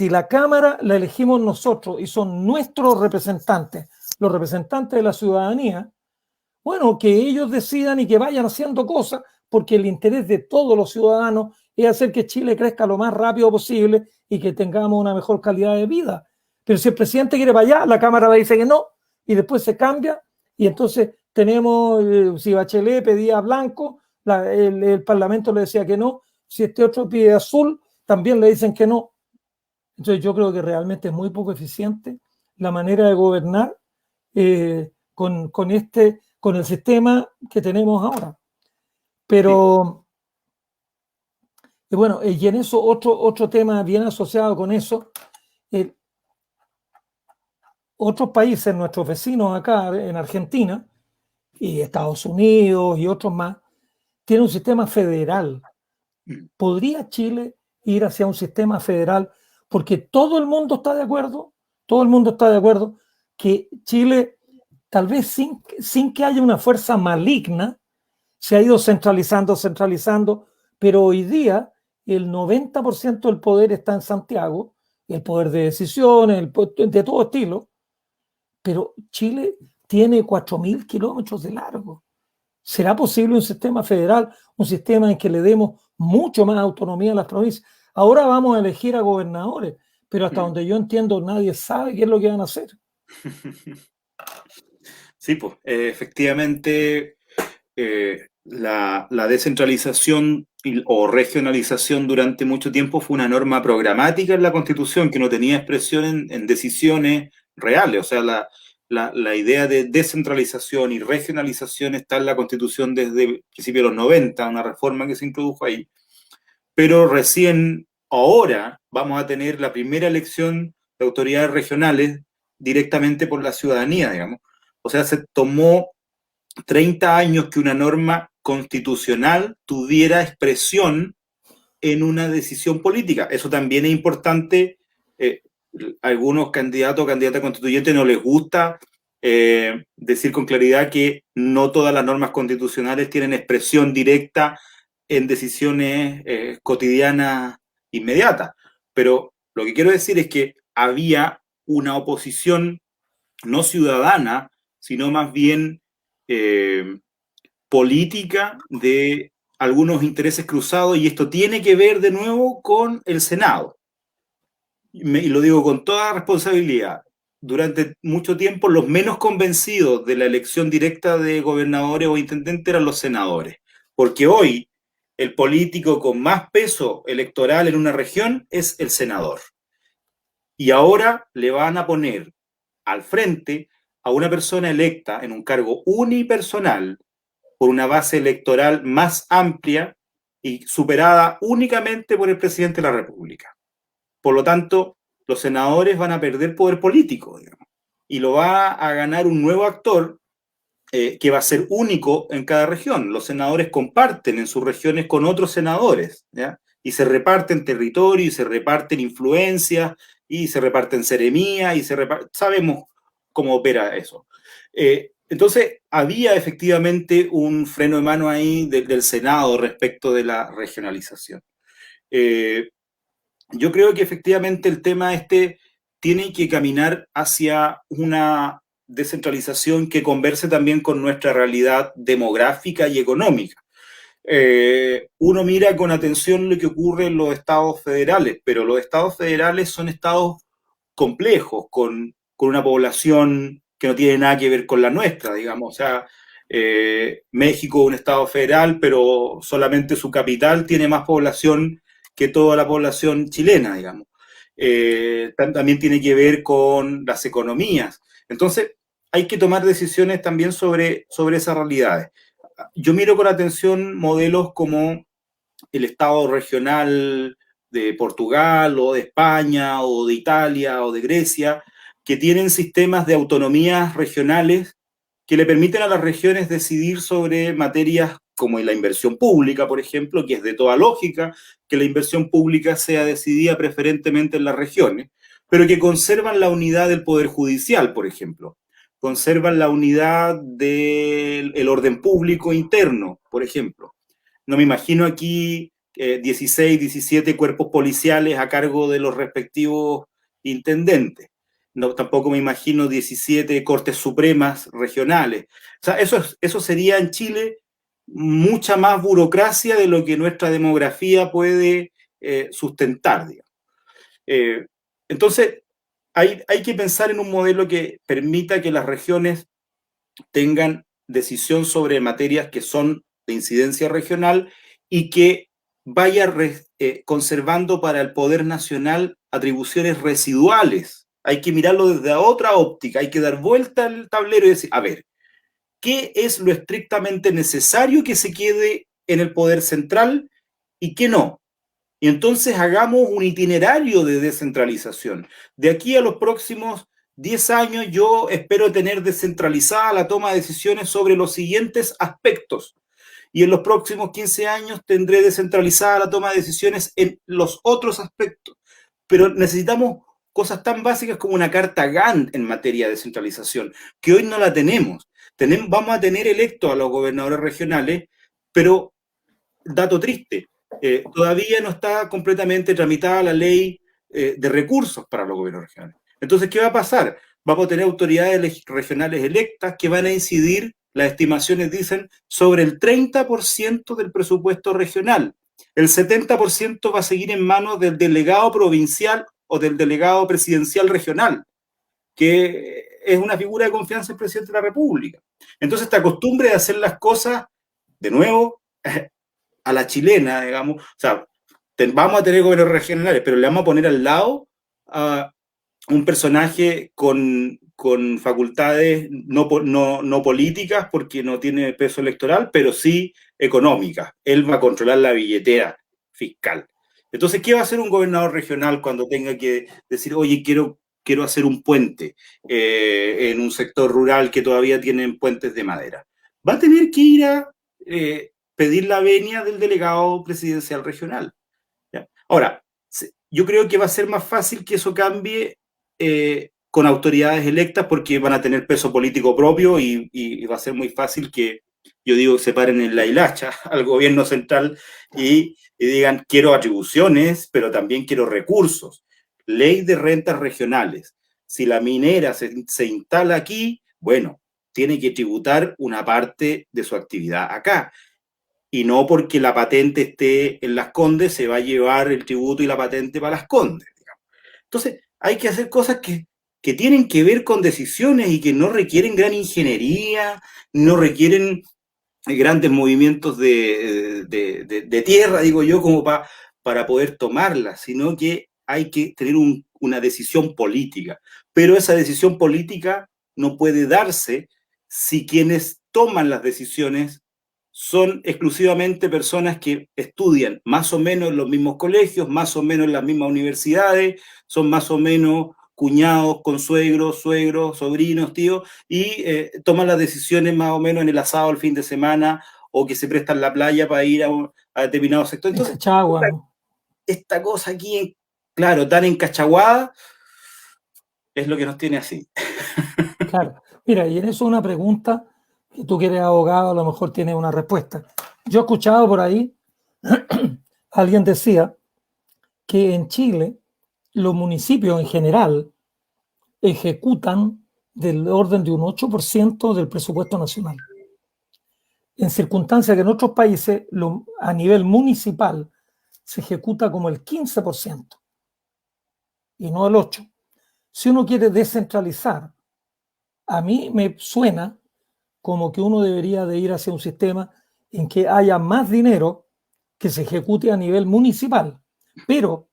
la Cámara la elegimos nosotros y son nuestros representantes, los representantes de la ciudadanía, bueno, que ellos decidan y que vayan haciendo cosas, porque el interés de todos los ciudadanos es hacer que Chile crezca lo más rápido posible y que tengamos una mejor calidad de vida. Pero si el presidente quiere para allá, la Cámara dice que no, y después se cambia, y entonces tenemos, si Bachelet pedía blanco, el Parlamento le decía que no, si este otro pide azul, también le dicen que no. Entonces yo creo que realmente es muy poco eficiente la manera de gobernar con el sistema que tenemos ahora. Pero, bueno, y en eso otro tema bien asociado con eso, otros países, nuestros vecinos acá en Argentina, y Estados Unidos y otros más, tienen un sistema federal. ¿Podría Chile ir hacia un sistema federal? Porque todo el mundo está de acuerdo que Chile, tal vez sin que haya una fuerza maligna, se ha ido centralizando, pero hoy día el 90% del poder está en Santiago, el poder de decisiones, de todo estilo, pero Chile tiene 4.000 kilómetros de largo. ¿Será posible un sistema federal, un sistema en que le demos mucho más autonomía a las provincias? Ahora vamos a elegir a gobernadores, pero hasta donde yo entiendo nadie sabe qué es lo que van a hacer. Sí, pues efectivamente la descentralización o regionalización durante mucho tiempo fue una norma programática en la Constitución que no tenía expresión en decisiones reales. O sea, la idea de descentralización y regionalización está en la Constitución desde el principio de los 90, una reforma que se introdujo ahí. Pero recién ahora vamos a tener la primera elección de autoridades regionales directamente por la ciudadanía, digamos. O sea, se tomó 30 años que una norma constitucional tuviera expresión en una decisión política. Eso también es importante algunos candidatos o candidatas constituyentes no les gusta decir con claridad que no todas las normas constitucionales tienen expresión directa en decisiones cotidianas inmediatas. Pero lo que quiero decir es que había una oposición no ciudadana, sino más bien política de algunos intereses cruzados, y esto tiene que ver de nuevo con el Senado. Y lo digo con toda responsabilidad. Durante mucho tiempo los menos convencidos de la elección directa de gobernadores o intendentes eran los senadores, porque hoy el político con más peso electoral en una región es el senador. Y ahora le van a poner al frente a una persona electa en un cargo unipersonal por una base electoral más amplia y superada únicamente por el presidente de la República. Por lo tanto, los senadores van a perder poder político, digamos, y lo va a ganar un nuevo actor que va a ser único en cada región. Los senadores comparten en sus regiones con otros senadores, ¿ya? Y se reparten territorio, y se reparten influencias, y se reparten seremías, y sabemos cómo opera eso. Entonces, había efectivamente un freno de mano ahí del Senado respecto de la regionalización. Yo creo que efectivamente el tema tiene que caminar hacia una descentralización que converse también con nuestra realidad demográfica y económica. Uno mira con atención lo que ocurre en los estados federales, pero los estados federales son estados complejos, con una población que no tiene nada que ver con la nuestra, digamos. O sea, México es un estado federal, pero solamente su capital tiene más población que toda la población chilena, digamos. También tiene que ver con las economías. Entonces, hay que tomar decisiones también sobre esas realidades. Yo miro con atención modelos como el Estado regional de Portugal o de España o de Italia o de Grecia, que tienen sistemas de autonomías regionales que le permiten a las regiones decidir sobre materias como la inversión pública, por ejemplo, que es de toda lógica que la inversión pública sea decidida preferentemente en las regiones, pero que conservan la unidad del Poder Judicial, por ejemplo, conservan la unidad del orden público interno, por ejemplo. No me imagino aquí 16, 17 cuerpos policiales a cargo de los respectivos intendentes. No, tampoco me imagino 17 cortes supremas regionales. O sea, eso sería en Chile mucha más burocracia de lo que nuestra demografía puede sustentar, digamos. Entonces, hay que pensar en un modelo que permita que las regiones tengan decisión sobre materias que son de incidencia regional y que vaya conservando para el poder nacional atribuciones residuales. Hay que mirarlo desde otra óptica, hay que dar vuelta al tablero y decir, a ver, ¿qué es lo estrictamente necesario que se quede en el poder central y qué no? Y entonces hagamos un itinerario de descentralización. De aquí a los próximos 10 años yo espero tener descentralizada la toma de decisiones sobre los siguientes aspectos. Y en los próximos 15 años tendré descentralizada la toma de decisiones en los otros aspectos. Pero necesitamos cosas tan básicas como una carta Gantt en materia de descentralización, que hoy no la tenemos. Vamos a tener electos a los gobernadores regionales, pero, dato triste, todavía no está completamente tramitada la ley de recursos para los gobiernos regionales. Entonces, ¿qué va a pasar? Vamos a tener autoridades regionales electas que van a incidir, las estimaciones dicen, sobre el 30% del presupuesto regional. El 70% va a seguir en manos del delegado provincial o del delegado presidencial regional, que es una figura de confianza del presidente de la República. Entonces, esta costumbre de hacer las cosas, de nuevo, a la chilena, digamos, o sea, vamos a tener gobiernos regionales, pero le vamos a poner al lado a un personaje con facultades no políticas, porque no tiene peso electoral, pero sí económicas. Él va a controlar la billetera fiscal. Entonces, ¿qué va a hacer un gobernador regional cuando tenga que decir, oye, quiero hacer un puente en un sector rural que todavía tienen puentes de madera? Va a tener que ir a pedir la venia del delegado presidencial regional. ¿Ya? Ahora, yo creo que va a ser más fácil que eso cambie con autoridades electas porque van a tener peso político propio y va a ser muy fácil que, yo digo, se paren en la hilacha al gobierno central y digan, quiero atribuciones, pero también quiero recursos. Ley de rentas regionales. Si la minera se instala aquí, bueno, tiene que tributar una parte de su actividad acá. Y no porque la patente esté en Las Condes, se va a llevar el tributo y la patente para Las Condes. Digamos. Entonces, hay que hacer cosas que tienen que ver con decisiones y que no requieren gran ingeniería, no requieren grandes movimientos de tierra, digo yo, como para poder tomarlas, sino que hay que tener una decisión política. Pero esa decisión política no puede darse si quienes toman las decisiones son exclusivamente personas que estudian más o menos en los mismos colegios, más o menos en las mismas universidades, son más o menos cuñados, consuegros, suegros, sobrinos, tíos, y toman las decisiones más o menos en el asado el fin de semana o que se prestan la playa para ir a determinado sector. Entonces, esta cosa aquí, claro, tan encachaguada, es lo que nos tiene así. Claro, mira, y en eso una pregunta que tú que eres abogado a lo mejor tienes una respuesta. Yo he escuchado por ahí, alguien decía que en Chile los municipios en general ejecutan del orden de un 8% del presupuesto nacional. En circunstancias que en otros países a nivel municipal se ejecuta como el 15% y no el 8%. Si uno quiere descentralizar, a mí me suena como que uno debería de ir hacia un sistema en que haya más dinero que se ejecute a nivel municipal. Pero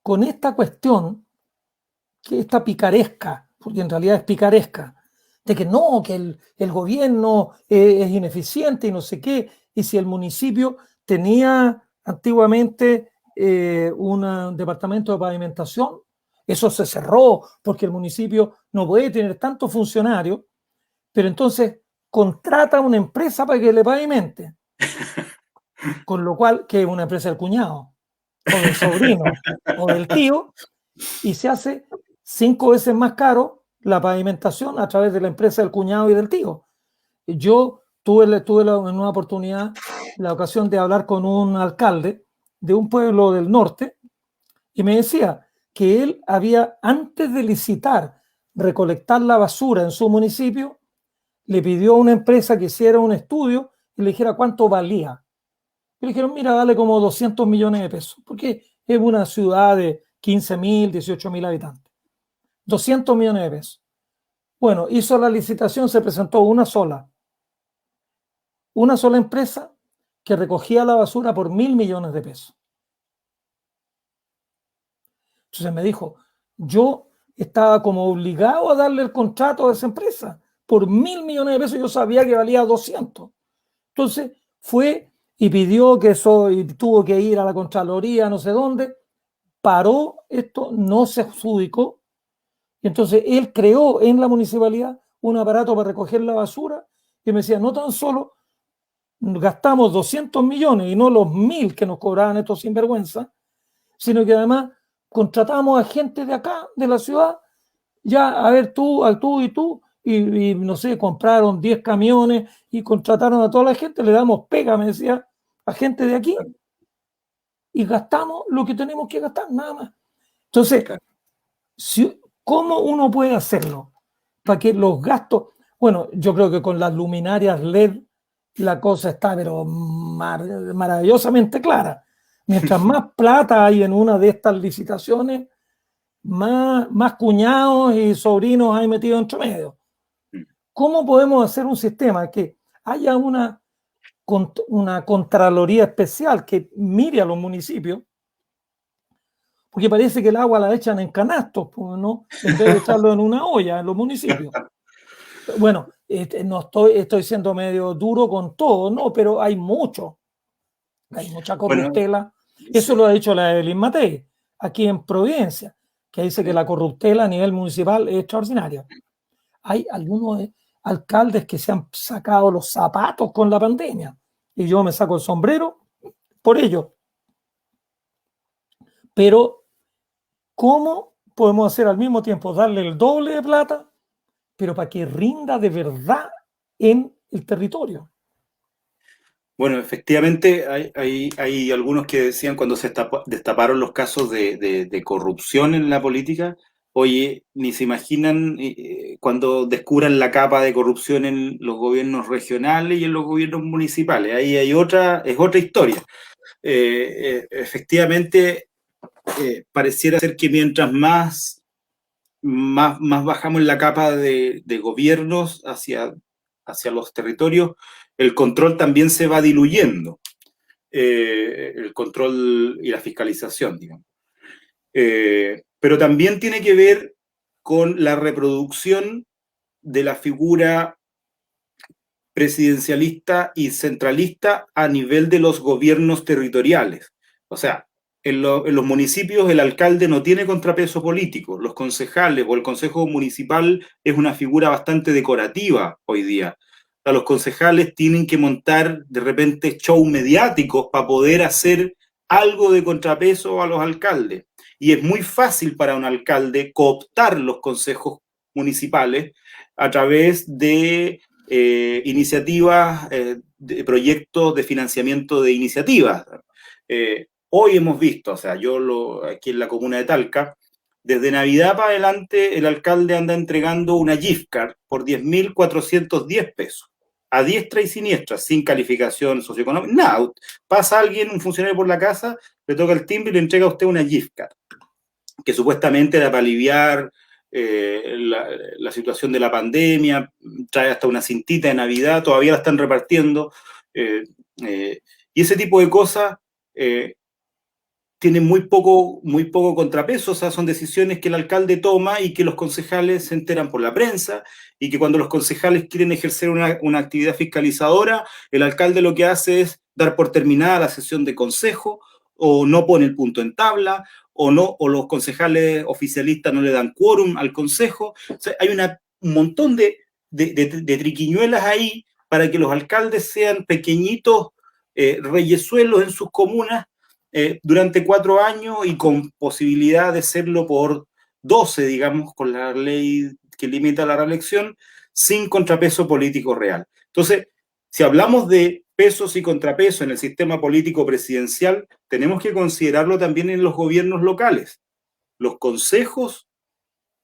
con esta cuestión, que esta picaresca, porque en realidad es picaresca, de que no, que el gobierno es ineficiente y no sé qué, y si el municipio tenía antiguamente un departamento de pavimentación, eso se cerró porque el municipio no puede tener tantos funcionarios, pero entonces contrata a una empresa para que le pavimente, con lo cual, que es una empresa del cuñado, o del sobrino, o del tío, y se hace 5 veces más caro la pavimentación a través de la empresa del cuñado y del tío. Yo tuve en una oportunidad la ocasión de hablar con un alcalde de un pueblo del norte y me decía que él había, antes de licitar recolectar la basura en su municipio, le pidió a una empresa que hiciera un estudio y le dijera cuánto valía. Y le dijeron, mira, vale como 200 millones de pesos, porque es una ciudad de 15.000, 18.000 habitantes. 200 millones de pesos. Bueno, hizo la licitación, se presentó una sola empresa que recogía la basura por 1.000 millones de pesos. Entonces me dijo, yo estaba como obligado a darle el contrato a esa empresa. Por 1.000 millones de pesos yo sabía que valía 200. Entonces fue y pidió que eso, y tuvo que ir a la Contraloría, no sé dónde, paró esto, no se adjudicó. Entonces él creó en la municipalidad un aparato para recoger la basura y me decía, no tan solo gastamos 200 millones y no los 1.000 que nos cobraban estos sinvergüenza, sino que además contratamos a gente de acá, de la ciudad, ya, a ver, tú y tú, y no sé, compraron 10 camiones y contrataron a toda la gente, le damos pega, me decía, a gente de aquí, y gastamos lo que tenemos que gastar, nada más. Entonces, ¿cómo uno puede hacerlo? Para que los gastos, bueno, yo creo que con las luminarias LED la cosa está, pero maravillosamente clara. Mientras más plata hay en una de estas licitaciones, más cuñados y sobrinos hay metidos entre medio. ¿Cómo podemos hacer un sistema que haya una contraloría especial que mire a los municipios? Porque parece que el agua la echan en canastos, ¿no? En vez de echarlo en una olla en los municipios. Bueno, no estoy siendo medio duro con todo, ¿no? Pero hay mucha corruptela. Bueno, eso lo ha dicho la Evelyn Matei, aquí en Providencia, que dice que la corruptela a nivel municipal es extraordinaria. Hay algunos alcaldes que se han sacado los zapatos con la pandemia, y yo me saco el sombrero por ello. Pero, ¿cómo podemos hacer al mismo tiempo, darle el doble de plata, pero para que rinda de verdad en el territorio. Bueno, efectivamente hay algunos que decían cuando se destaparon los casos de corrupción en la política, oye, ni se imaginan cuando descubran la capa de corrupción en los gobiernos regionales y en los gobiernos municipales. Ahí es otra historia. Efectivamente, pareciera ser que mientras más bajamos en la capa de gobiernos hacia los territorios, el control también se va diluyendo, el control y la fiscalización, digamos. Pero también tiene que ver con la reproducción de la figura presidencialista y centralista a nivel de los gobiernos territoriales. O sea, en los municipios el alcalde no tiene contrapeso político, los concejales o el consejo municipal es una figura bastante decorativa hoy día. O sea, los concejales tienen que montar de repente show mediáticos para poder hacer algo de contrapeso a los alcaldes. Y es muy fácil para un alcalde cooptar los consejos municipales a través de iniciativas, de proyectos de financiamiento de iniciativas. Hoy hemos visto, o sea, aquí en la comuna de Talca, desde Navidad para adelante el alcalde anda entregando una gift card por 10.410 pesos, a diestra y siniestra, sin calificación socioeconómica, nada. Pasa alguien, un funcionario por la casa, le toca el timbre y le entrega a usted una gift card, que supuestamente era para aliviar la situación de la pandemia, trae hasta una cintita de Navidad, todavía la están repartiendo, y ese tipo de cosas tienen muy poco contrapeso. O sea, son decisiones que el alcalde toma y que los concejales se enteran por la prensa, y que cuando los concejales quieren ejercer una actividad fiscalizadora, el alcalde lo que hace es dar por terminada la sesión de consejo, o no pone el punto en tabla, o los concejales oficialistas no le dan quórum al consejo. O sea, hay un montón de triquiñuelas ahí para que los alcaldes sean pequeñitos reyesuelos en sus comunas durante 4 años, y con posibilidad de serlo por 12, digamos, con la ley que limita la reelección, sin contrapeso político real. Entonces, si hablamos de pesos y contrapesos en el sistema político presidencial, tenemos que considerarlo también en los gobiernos locales. Los consejos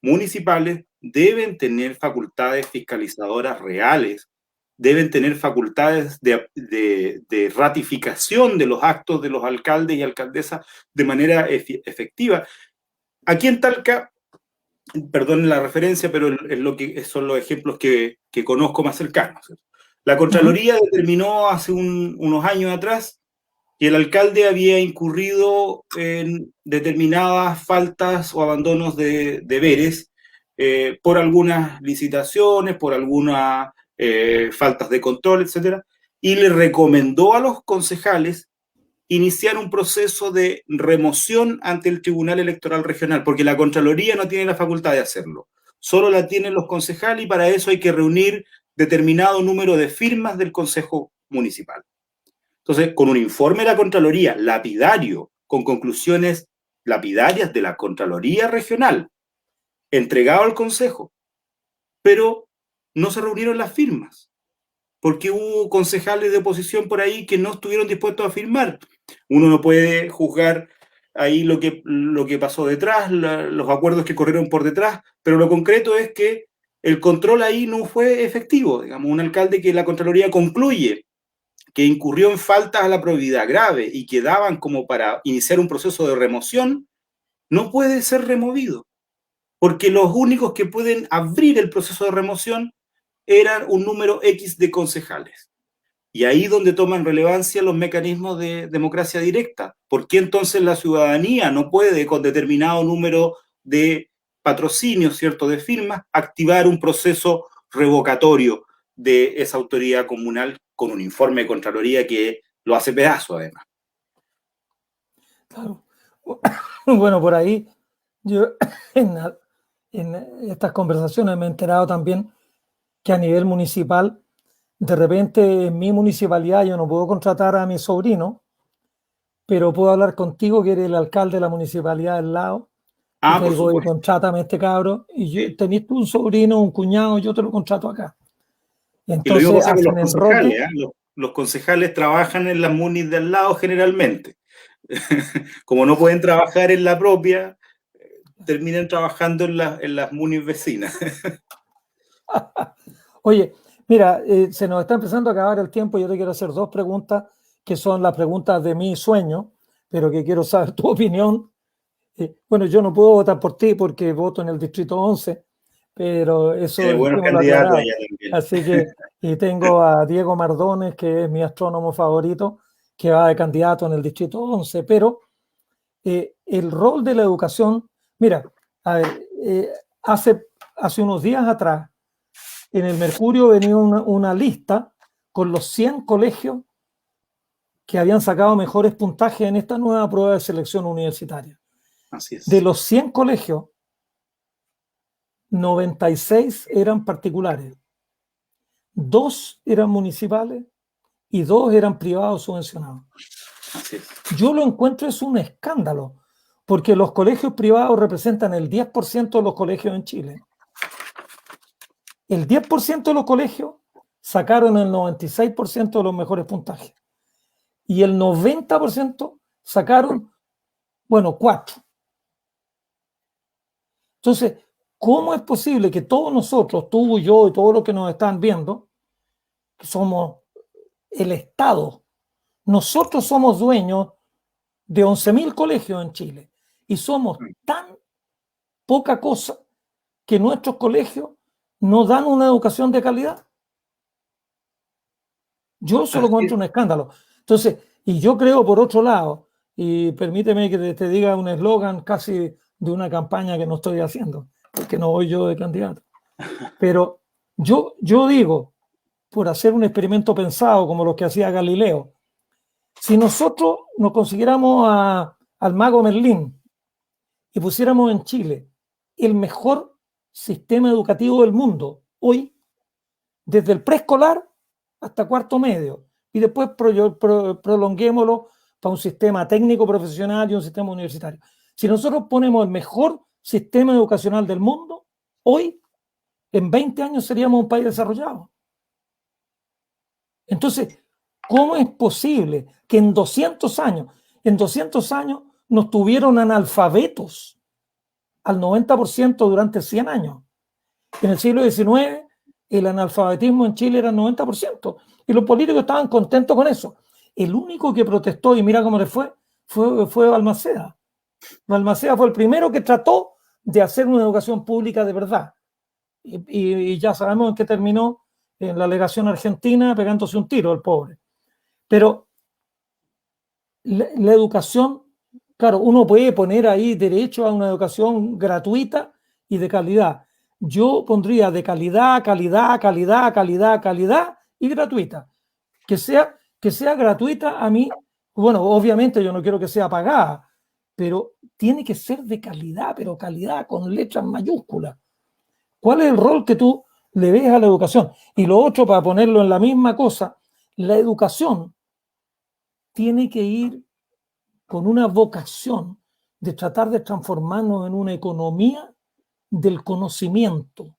municipales deben tener facultades fiscalizadoras reales, deben tener facultades de ratificación de los actos de los alcaldes y alcaldesas de manera efectiva. Aquí en Talca, perdonen la referencia, pero son los ejemplos que conozco más cercanos. La Contraloría determinó hace unos años atrás que el alcalde había incurrido en determinadas faltas o abandonos de deberes por algunas licitaciones, por algunas faltas de control, etcétera, y le recomendó a los concejales iniciar un proceso de remoción ante el Tribunal Electoral Regional, porque la Contraloría no tiene la facultad de hacerlo, solo la tienen los concejales, y para eso hay que reunir determinado número de firmas del Consejo Municipal. Entonces, con un informe de la Contraloría lapidario, con conclusiones lapidarias de la Contraloría Regional, entregado al Consejo, pero no se reunieron las firmas, porque hubo concejales de oposición por ahí que no estuvieron dispuestos a firmar. Uno no puede juzgar ahí lo que pasó detrás, los acuerdos que corrieron por detrás, pero lo concreto es que el control ahí no fue efectivo. Digamos, un alcalde que la Contraloría concluye que incurrió en faltas a la probidad grave y que daban como para iniciar un proceso de remoción, no puede ser removido, porque los únicos que pueden abrir el proceso de remoción eran un número X de concejales. Y ahí donde toman relevancia los mecanismos de democracia directa. ¿Por qué entonces la ciudadanía no puede, con determinado número de patrocinios, ¿cierto?, de firmas, activar un proceso revocatorio de esa autoridad comunal con un informe de Contraloría que lo hace pedazo, además? Claro. Bueno, por ahí yo en estas conversaciones me he enterado también que a nivel municipal, de repente en mi municipalidad yo no puedo contratar a mi sobrino, pero puedo hablar contigo, que eres el alcalde de la municipalidad del lado, Y Ah, te por digo, oye, supuesto. contrátame a este cabro, y Sí. tenés tú un sobrino, un cuñado, yo te lo contrato acá. Y Y lo mismo entonces pasa con los hacen concejales, enroque. ¿eh? Los concejales trabajan en las munis de al lado generalmente. Como no pueden trabajar en la propia, terminan trabajando en las munis vecinas. Oye, mira, se nos está empezando a acabar el tiempo. Yo te quiero hacer dos preguntas que son las preguntas de mi sueño, pero que quiero saber tu opinión. Bueno, yo no puedo votar por ti porque voto en el Distrito 11, pero eso Buenos dejémoslo candidatos aclarado. allá también. Así que, y tengo a Diego Mardones, que es mi astrónomo favorito, que va de candidato en el Distrito 11, pero el rol de la educación, mira, a ver, hace unos días atrás, en el Mercurio venía una lista con los 100 colegios que habían sacado mejores puntajes en esta nueva prueba de selección universitaria. Así De es. los 100 colegios, 96 eran particulares, 2 eran municipales y 2 eran privados subvencionados. Así es. Yo lo encuentro es un escándalo, porque los colegios privados representan el 10% de los colegios en Chile. El 10% de los colegios sacaron el 96% de los mejores puntajes. Y el 90% sacaron, bueno, 4. Entonces, ¿cómo es posible que todos nosotros, tú y yo y todos los que nos están viendo, que somos el Estado, nosotros somos dueños de 11.000 colegios en Chile y somos tan poca cosa que nuestros colegios no dan una educación de calidad? Yo eso lo Así encuentro es. un escándalo. Entonces, y yo creo, por otro lado, y permíteme que te diga un eslogan casi de una campaña que no estoy haciendo, porque no voy yo de candidato. Pero yo digo, por hacer un experimento pensado como los que hacía Galileo, si nosotros nos consiguiéramos al mago Merlín y pusiéramos en Chile el mejor sistema educativo del mundo hoy, desde el preescolar hasta cuarto medio, y después prolonguémoslo para un sistema técnico profesional y un sistema universitario. Si nosotros ponemos el mejor sistema educacional del mundo, hoy, en 20 años seríamos un país desarrollado. Entonces, ¿cómo es posible que en 200 años nos tuvieron analfabetos al 90% durante 100 años? En el siglo XIX, el analfabetismo en Chile era el 90%, y los políticos estaban contentos con eso. El único que protestó, y mira cómo le fue Balmaceda. Balmaceda fue el primero que trató de hacer una educación pública de verdad. Y ya sabemos en qué terminó, en la legación argentina, pegándose un tiro el pobre. Pero la educación, claro, uno puede poner ahí derecho a una educación gratuita y de calidad. Yo pondría de calidad, calidad, calidad, calidad, calidad y gratuita. Que sea gratuita a mí, bueno, obviamente yo no quiero que sea pagada, pero tiene que ser de calidad, pero calidad con letras mayúsculas. ¿Cuál es el rol que tú le ves a la educación? Y lo otro, para ponerlo en la misma cosa, la educación tiene que ir con una vocación de tratar de transformarnos en una economía del conocimiento.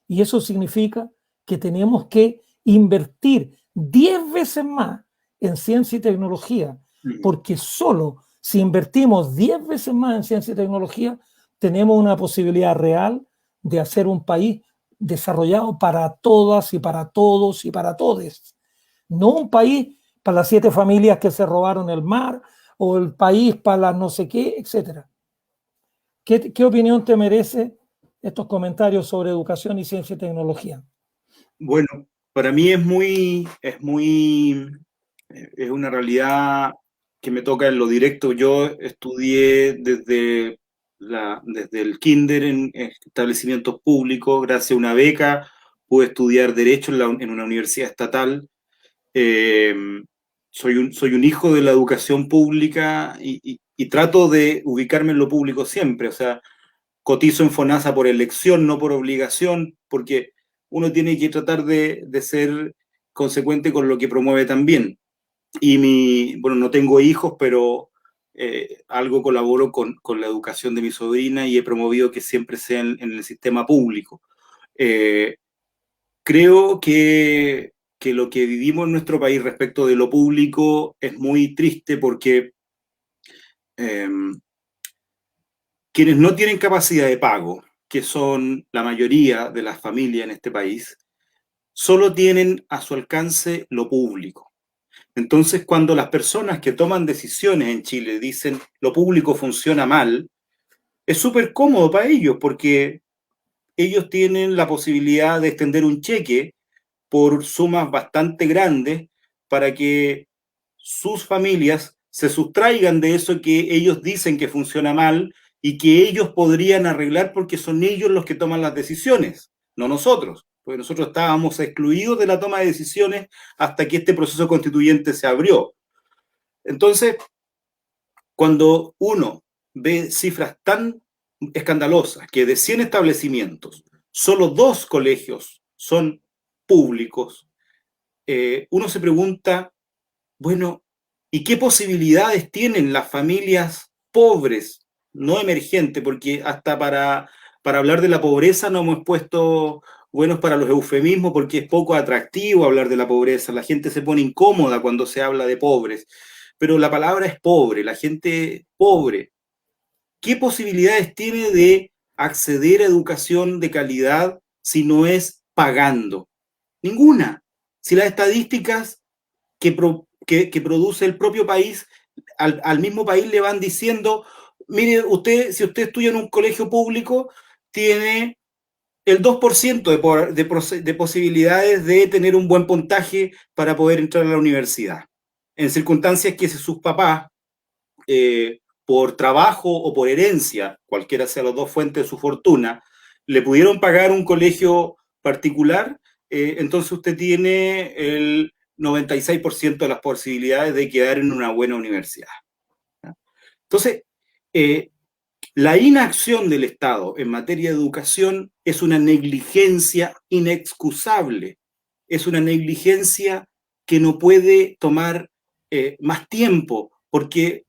Y eso significa que tenemos que invertir 10 veces más en ciencia y tecnología, porque solo si invertimos 10 veces más en ciencia y tecnología, tenemos una posibilidad real de hacer un país desarrollado para todas y para todos y para todes. No un país para las 7 familias que se robaron el mar, o el país para las no sé qué, etc. ¿Qué opinión te merece estos comentarios sobre educación y ciencia y tecnología? Bueno, para mí es una realidad que me toca en lo directo. Yo estudié desde el kinder en establecimientos públicos, gracias a una beca, pude estudiar Derecho en una universidad estatal. Eh, soy un hijo de la educación pública y trato de ubicarme en lo público siempre. O sea, cotizo en FONASA por elección, no por obligación, porque uno tiene que tratar de ser consecuente con lo que promueve también. Bueno, no tengo hijos, pero algo colaboro con la educación de mi sobrina y he promovido que siempre sea en el sistema público. Creo que lo que vivimos en nuestro país respecto de lo público es muy triste porque quienes no tienen capacidad de pago, que son la mayoría de las familias en este país, solo tienen a su alcance lo público. Entonces, cuando las personas que toman decisiones en Chile dicen lo público funciona mal, es súper cómodo para ellos porque ellos tienen la posibilidad de extender un cheque por sumas bastante grandes para que sus familias se sustraigan de eso que ellos dicen que funciona mal y que ellos podrían arreglar porque son ellos los que toman las decisiones, no nosotros, porque nosotros estábamos excluidos de la toma de decisiones hasta que este proceso constituyente se abrió. Entonces, cuando uno ve cifras tan escandalosas que de 100 establecimientos, solo 2 colegios son públicos, uno se pregunta, bueno, ¿y qué posibilidades tienen las familias pobres, no emergentes? Porque hasta para hablar de la pobreza nos hemos puesto buenos para los eufemismos porque es poco atractivo hablar de la pobreza. La gente se pone incómoda cuando se habla de pobres. Pero la palabra es pobre, la gente pobre. ¿Qué posibilidades tiene de acceder a educación de calidad si no es pagando? Ninguna. Si las estadísticas que produce el propio país, al mismo país le van diciendo, mire, si usted estudia en un colegio público, tiene el 2% de posibilidades de tener un buen puntaje para poder entrar a la universidad. En circunstancias que si sus papás, por trabajo o por herencia, cualquiera sea las dos fuentes de su fortuna, le pudieron pagar un colegio particular, entonces usted tiene el 96% de las posibilidades de quedar en una buena universidad. Entonces, la inacción del Estado en materia de educación es una negligencia inexcusable, es una negligencia que no puede tomar más tiempo, porque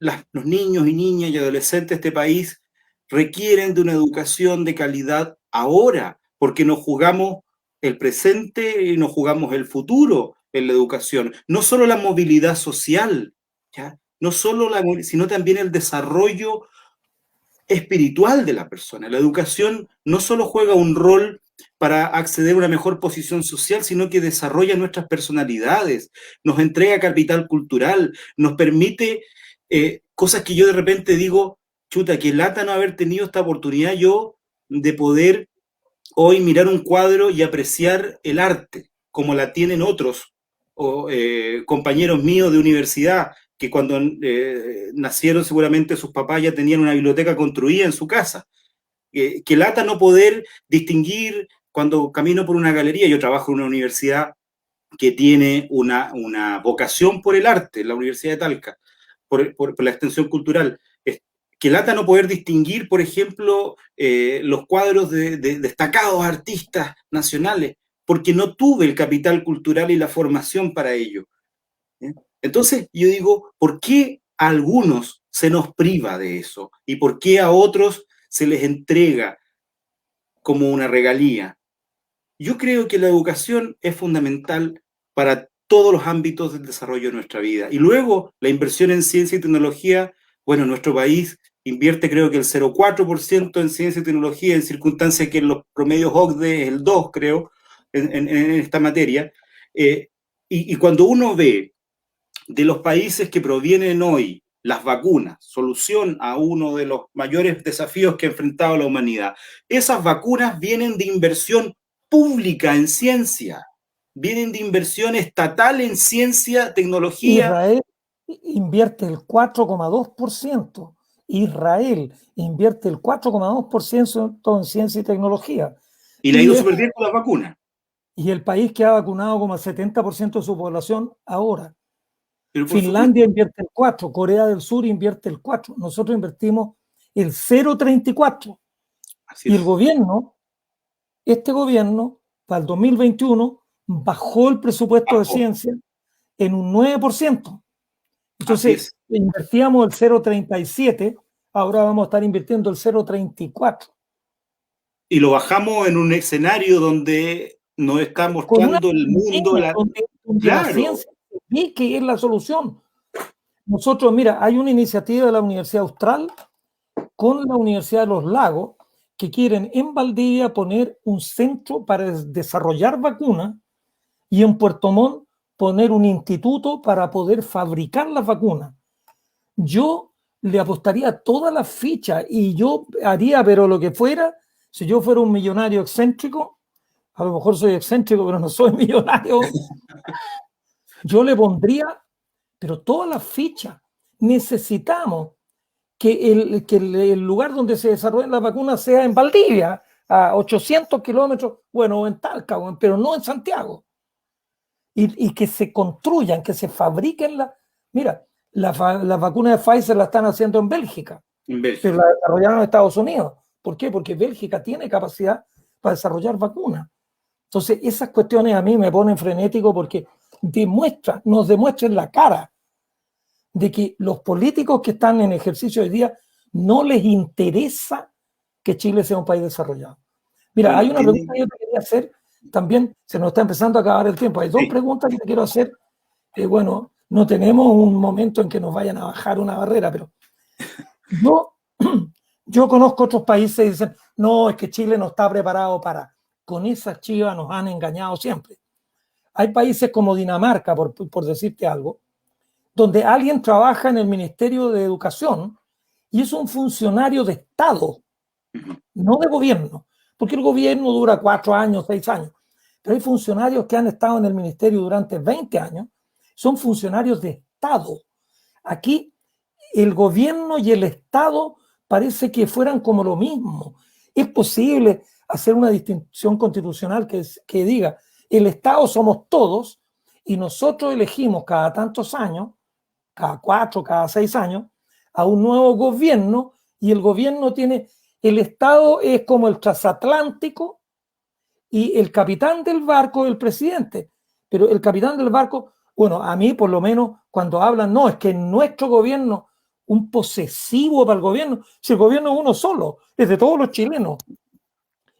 los niños y niñas y adolescentes de este país requieren de una educación de calidad ahora, porque nos jugamos el presente y nos jugamos el futuro en la educación. No solo la movilidad social, ¿ya? No solo sino también el desarrollo espiritual de la persona. La educación no solo juega un rol para acceder a una mejor posición social, sino que desarrolla nuestras personalidades, nos entrega capital cultural, nos permite cosas que yo de repente digo, chuta, qué lata no haber tenido esta oportunidad yo de poder hoy mirar un cuadro y apreciar el arte, como la tienen otros compañeros míos de universidad, que cuando nacieron seguramente sus papás ya tenían una biblioteca construida en su casa. Que lata no poder distinguir cuando camino por una galería. Yo trabajo en una universidad que tiene una vocación por el arte, la Universidad de Talca, por la extensión cultural. Que lata no poder distinguir, por ejemplo, los cuadros de destacados artistas nacionales, porque no tuve el capital cultural y la formación para ello. Entonces yo digo, ¿por qué a algunos se nos priva de eso? ¿Y por qué a otros se les entrega como una regalía? Yo creo que la educación es fundamental para todos los ámbitos del desarrollo de nuestra vida. Y luego la inversión en ciencia y tecnología, bueno, nuestro país invierte creo que el 0,4% en ciencia y tecnología, en circunstancias que en los promedios OCDE es el 2%, creo, en esta materia. Y cuando uno ve de los países que provienen hoy las vacunas, solución a uno de los mayores desafíos que ha enfrentado la humanidad, esas vacunas vienen de inversión pública en ciencia, vienen de inversión estatal en ciencia, tecnología. Israel invierte el 4,2%. Israel invierte el 4,2% en ciencia y tecnología. Y le ha ido súper bien con las vacunas. Y el país que ha vacunado como el 70% de su población ahora. Finlandia invierte el 4%, Corea del Sur invierte el 4%, nosotros invertimos el 0,34%. Y el gobierno, este gobierno, para el 2021, bajó el presupuesto de ciencia en un 9%. Entonces, invertíamos el 0,37, ahora vamos a estar invirtiendo el 0,34. Y lo bajamos en un escenario donde nos está mostrando el mundo. Donde Claro. La ciencia ve que es la solución. Nosotros, mira, hay una iniciativa de la Universidad Austral con la Universidad de los Lagos que quieren en Valdivia poner un centro para desarrollar vacunas y en Puerto Montt poner un instituto para poder fabricar las vacunas. Yo le apostaría todas las fichas y yo haría, pero lo que fuera, si yo fuera un millonario excéntrico, a lo mejor soy excéntrico, pero no soy millonario, yo le pondría, pero todas las fichas. Necesitamos que el lugar donde se desarrollen las vacunas sea en Valdivia, a 800 kilómetros, bueno, en Talca, pero no en Santiago. Y que se construyan, que se fabriquen Mira, las vacunas de Pfizer la están haciendo en Bélgica, pero la desarrollaron en Estados Unidos. ¿Por qué? Porque Bélgica tiene capacidad para desarrollar vacunas. Entonces, esas cuestiones a mí me ponen frenético porque nos demuestran la cara de que los políticos que están en ejercicio hoy día no les interesa que Chile sea un país desarrollado. Mira, hay una pregunta que yo te quería hacer, también se nos está empezando a acabar el tiempo. Hay dos preguntas que te quiero hacer. Bueno, no tenemos un momento en que nos vayan a bajar una barrera, pero yo conozco otros países que dicen, no, es que Chile no está preparado para... Con esas chivas nos han engañado siempre. Hay países como Dinamarca, por decirte algo, donde alguien trabaja en el Ministerio de Educación y es un funcionario de Estado, no de gobierno, porque el gobierno dura 4 años, 6 años, pero hay funcionarios que han estado en el ministerio durante 20 años, son funcionarios de Estado. Aquí el gobierno y el Estado parece que fueran como lo mismo. Es posible hacer una distinción constitucional que diga, el Estado somos todos y nosotros elegimos cada tantos años, cada 4, cada 6 años, a un nuevo gobierno y el gobierno tiene, el Estado es como el transatlántico y el capitán del barco es el presidente, pero el capitán del barco, bueno, a mí por lo menos cuando hablan, no, es que nuestro gobierno, un posesivo para el gobierno, si el gobierno es uno solo, es de todos los chilenos,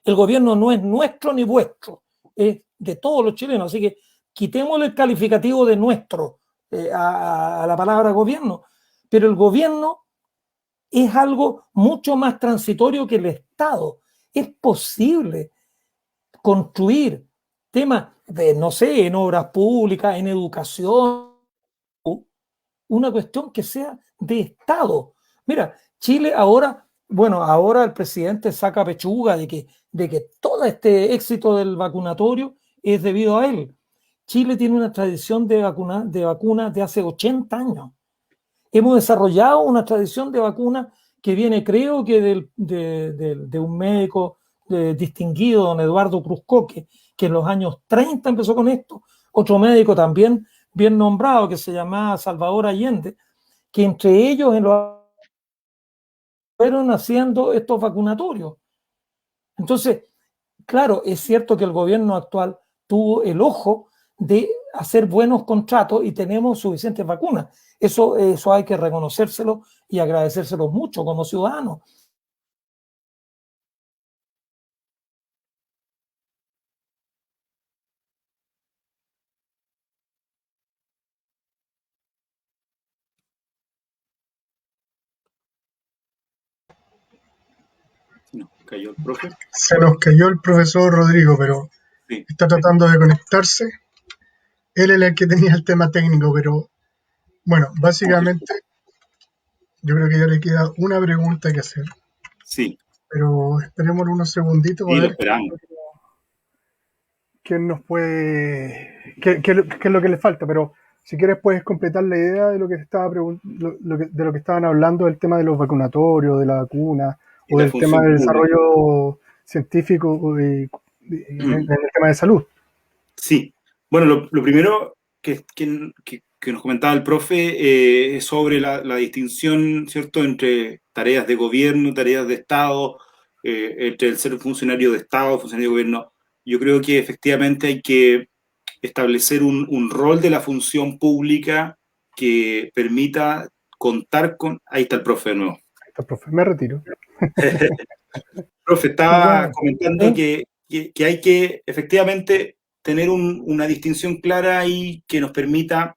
el gobierno no es nuestro ni vuestro, es de todos los chilenos, así que quitémosle el calificativo de nuestro a la palabra gobierno, pero el gobierno es algo mucho más transitorio que el Estado. Es posible construir temas de, no sé, en obras públicas, en educación, una cuestión que sea de Estado. Mira, Chile ahora, bueno, ahora el presidente saca pechuga de que todo este éxito del vacunatorio es debido a él. Chile tiene una tradición de vacunas de hace 80 años. Hemos desarrollado una tradición de vacunas que viene, creo que de un médico distinguido, don Eduardo Cruzcoque, que en los años 30 empezó con esto. Otro médico también bien nombrado, que se llamaba Salvador Allende, que entre ellos fueron haciendo estos vacunatorios. Entonces, claro, es cierto que el gobierno actual tuvo el ojo de hacer buenos contratos y tenemos suficientes vacunas. Eso hay que reconocérselo y agradecérselo mucho como ciudadanos. ¿Cayó el profe? Se nos cayó el profesor Rodrigo, pero sí, está tratando de conectarse. Él es el que tenía el tema técnico, pero bueno, básicamente yo creo que ya le queda una pregunta que hacer. Sí. Pero esperemos unos segunditos. Sí, lo esperamos. ¿Quién nos puede...? ¿Qué es lo que le falta? Pero si quieres puedes completar la idea de lo que de lo que estaban hablando, del tema de los vacunatorios, de la vacuna, o del tema del desarrollo científico en el tema de salud. Sí. Bueno, lo primero que nos comentaba el profe es sobre la distinción, ¿cierto?, entre tareas de gobierno, tareas de Estado, entre el ser funcionario de Estado, funcionario de gobierno. Yo creo que efectivamente hay que establecer un rol de la función pública que permita contar con... Ahí está el profe de nuevo. Ahí está, profe, me retiro. Profe, estaba Bueno, comentando ¿sí? que hay que efectivamente tener una distinción clara y que nos permita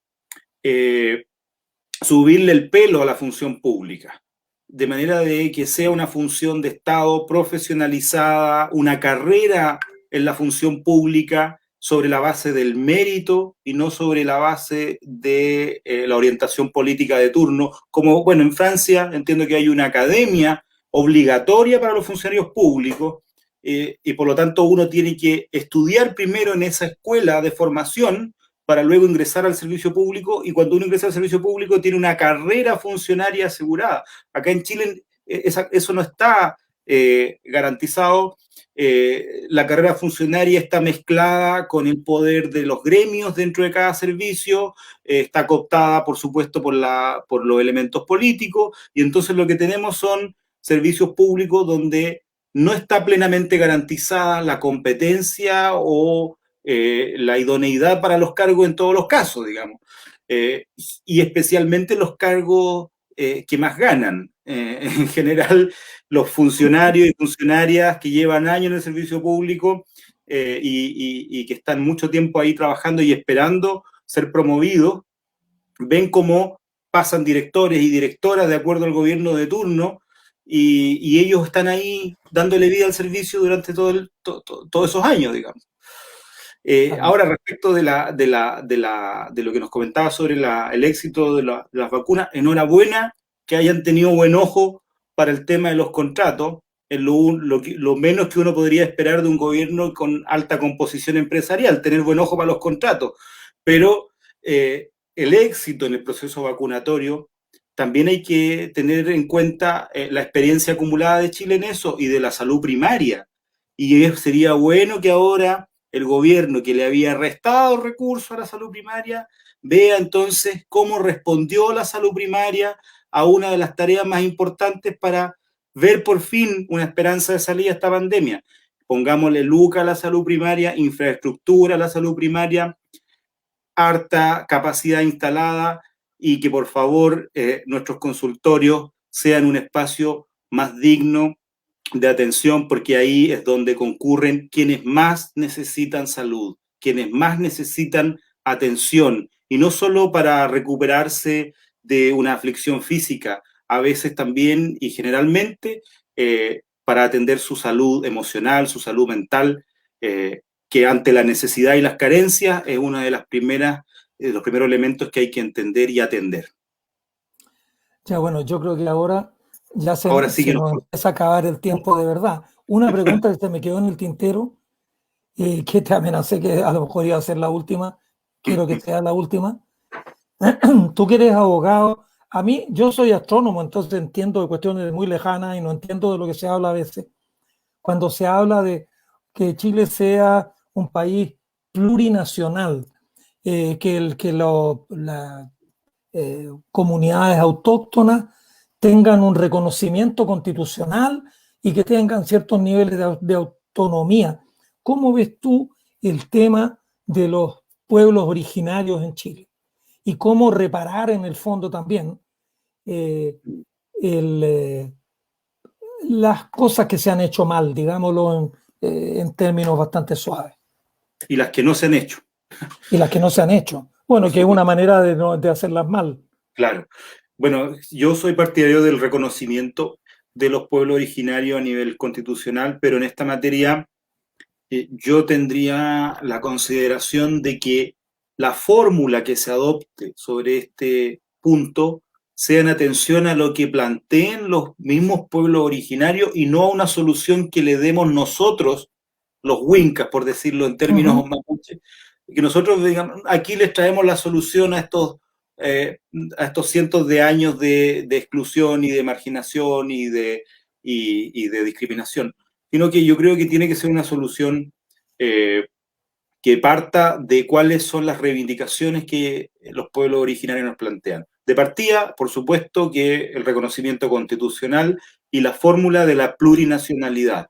subirle el pelo a la función pública, de manera de que sea una función de Estado profesionalizada, una carrera en la función pública sobre la base del mérito y no sobre la base de la orientación política de turno. Como, bueno, en Francia entiendo que hay una academia obligatoria para los funcionarios públicos y por lo tanto uno tiene que estudiar primero en esa escuela de formación para luego ingresar al servicio público, y cuando uno ingresa al servicio público tiene una carrera funcionaria asegurada. Acá en Chile eso no está garantizado. La carrera funcionaria está mezclada con el poder de los gremios dentro de cada servicio, está cooptada, por supuesto, por los elementos políticos, y entonces lo que tenemos son servicios públicos donde no está plenamente garantizada la competencia o la idoneidad para los cargos en todos los casos, digamos, y especialmente los cargos que más ganan. En general, los funcionarios y funcionarias que llevan años en el servicio público y que están mucho tiempo ahí trabajando y esperando ser promovidos, ven cómo pasan directores y directoras de acuerdo al gobierno de turno, y ellos están ahí dándole vida al servicio durante todos esos años, digamos. Ahora, respecto de lo que nos comentaba sobre el éxito de las vacunas, enhorabuena que hayan tenido buen ojo para el tema de los contratos, es lo menos que uno podría esperar de un gobierno con alta composición empresarial, tener buen ojo para los contratos. Pero el éxito en el proceso vacunatorio, también hay que tener en cuenta la experiencia acumulada de Chile en eso y de la salud primaria. Y sería bueno que ahora el gobierno, que le había restado recursos a la salud primaria, vea entonces cómo respondió la salud primaria a una de las tareas más importantes para ver por fin una esperanza de salida a esta pandemia. Pongámosle luca a la salud primaria, infraestructura a la salud primaria, harta capacidad instalada, y que por favor nuestros consultorios sean un espacio más digno de atención, porque ahí es donde concurren quienes más necesitan salud, quienes más necesitan atención, y no solo para recuperarse de una aflicción física, a veces también y generalmente para atender su salud emocional, su salud mental, que ante la necesidad y las carencias es una de los primeros elementos que hay que entender y atender. Ya, bueno, yo creo que ahora ya Ahora sí que nos empieza a acabar el tiempo de verdad. Una pregunta que se me quedó en el tintero, que te amenacé que a lo mejor iba a ser la última, quiero que sea la última. Tú que eres abogado, a mí, yo soy astrónomo, entonces entiendo de cuestiones muy lejanas y no entiendo de lo que se habla a veces. Cuando se habla de que Chile sea un país plurinacional, que las comunidades autóctonas tengan un reconocimiento constitucional y que tengan ciertos niveles de autonomía. ¿Cómo ves tú el tema de los pueblos originarios en Chile? Y cómo reparar en el fondo también las cosas que se han hecho mal, digámoslo en términos bastante suaves. Y las que no se han hecho. Y las que no se han hecho. Bueno, que es una manera de hacerlas mal. Claro. Bueno, yo soy partidario del reconocimiento de los pueblos originarios a nivel constitucional, pero en esta materia yo tendría la consideración de que la fórmula que se adopte sobre este punto sea en atención a lo que planteen los mismos pueblos originarios y no a una solución que le demos nosotros, los huincas, por decirlo en términos mapuche, que nosotros digamos, aquí les traemos la solución a estos cientos de años de exclusión y de marginación y de discriminación, sino que yo creo que tiene que ser una solución que parta de cuáles son las reivindicaciones que los pueblos originarios nos plantean. De partida, por supuesto, que el reconocimiento constitucional y la fórmula de la plurinacionalidad.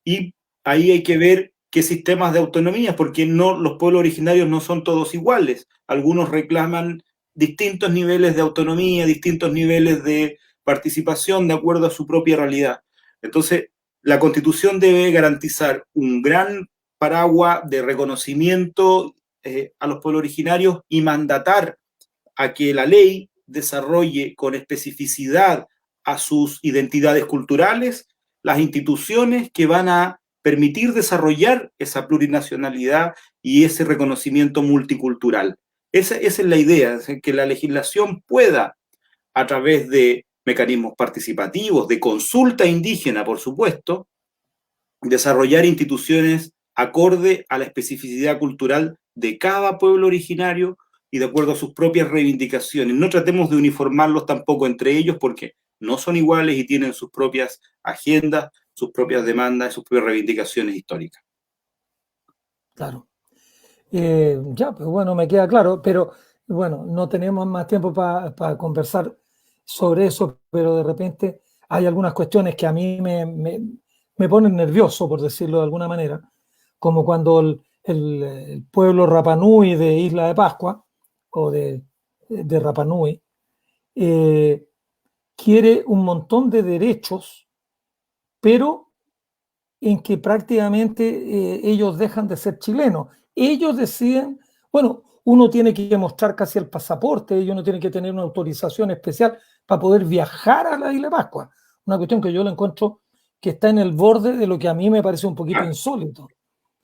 Y ahí hay que ver qué sistemas de autonomía, porque no, los pueblos originarios no son todos iguales. Algunos reclaman distintos niveles de autonomía, distintos niveles de participación de acuerdo a su propia realidad. Entonces, la Constitución debe garantizar un gran paraguas de reconocimiento a los pueblos originarios y mandatar a que la ley desarrolle con especificidad a sus identidades culturales las instituciones que van a permitir desarrollar esa plurinacionalidad y ese reconocimiento multicultural. Esa es la idea, que la legislación pueda, a través de mecanismos participativos, de consulta indígena, por supuesto, desarrollar instituciones acorde a la especificidad cultural de cada pueblo originario y de acuerdo a sus propias reivindicaciones. No tratemos de uniformarlos tampoco entre ellos porque no son iguales y tienen sus propias agendas, sus propias demandas, sus propias reivindicaciones históricas. Claro. Ya, pues bueno, me queda claro, pero bueno, no tenemos más tiempo para conversar sobre eso, pero de repente hay algunas cuestiones que a mí me ponen nervioso, por decirlo de alguna manera, como cuando el pueblo Rapa Nui de Isla de Pascua, o de Rapa Nui, quiere un montón de derechos, pero en que prácticamente ellos dejan de ser chilenos. Ellos deciden, bueno, uno tiene que mostrar casi el pasaporte, uno tiene que tener una autorización especial para poder viajar a la Isla de Pascua. Una cuestión que yo la encuentro que está en el borde de lo que a mí me parece un poquito insólito.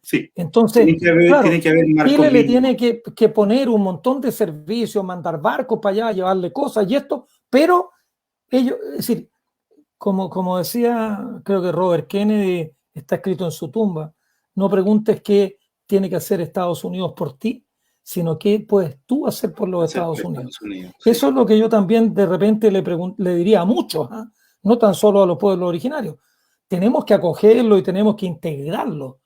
Sí. Entonces, tiene que haber Chile le tiene que poner un montón de servicios, mandar barcos para allá, llevarle cosas y esto, pero ellos, es decir, como decía, creo que Robert Kennedy, está escrito en su tumba, no preguntes qué tiene que hacer Estados Unidos por ti, sino qué puedes tú hacer por los Estados Unidos. Sí. Eso es lo que yo también de repente le diría a muchos, ¿eh? No tan solo a los pueblos originarios. Tenemos que acogerlo y tenemos que integrarlo,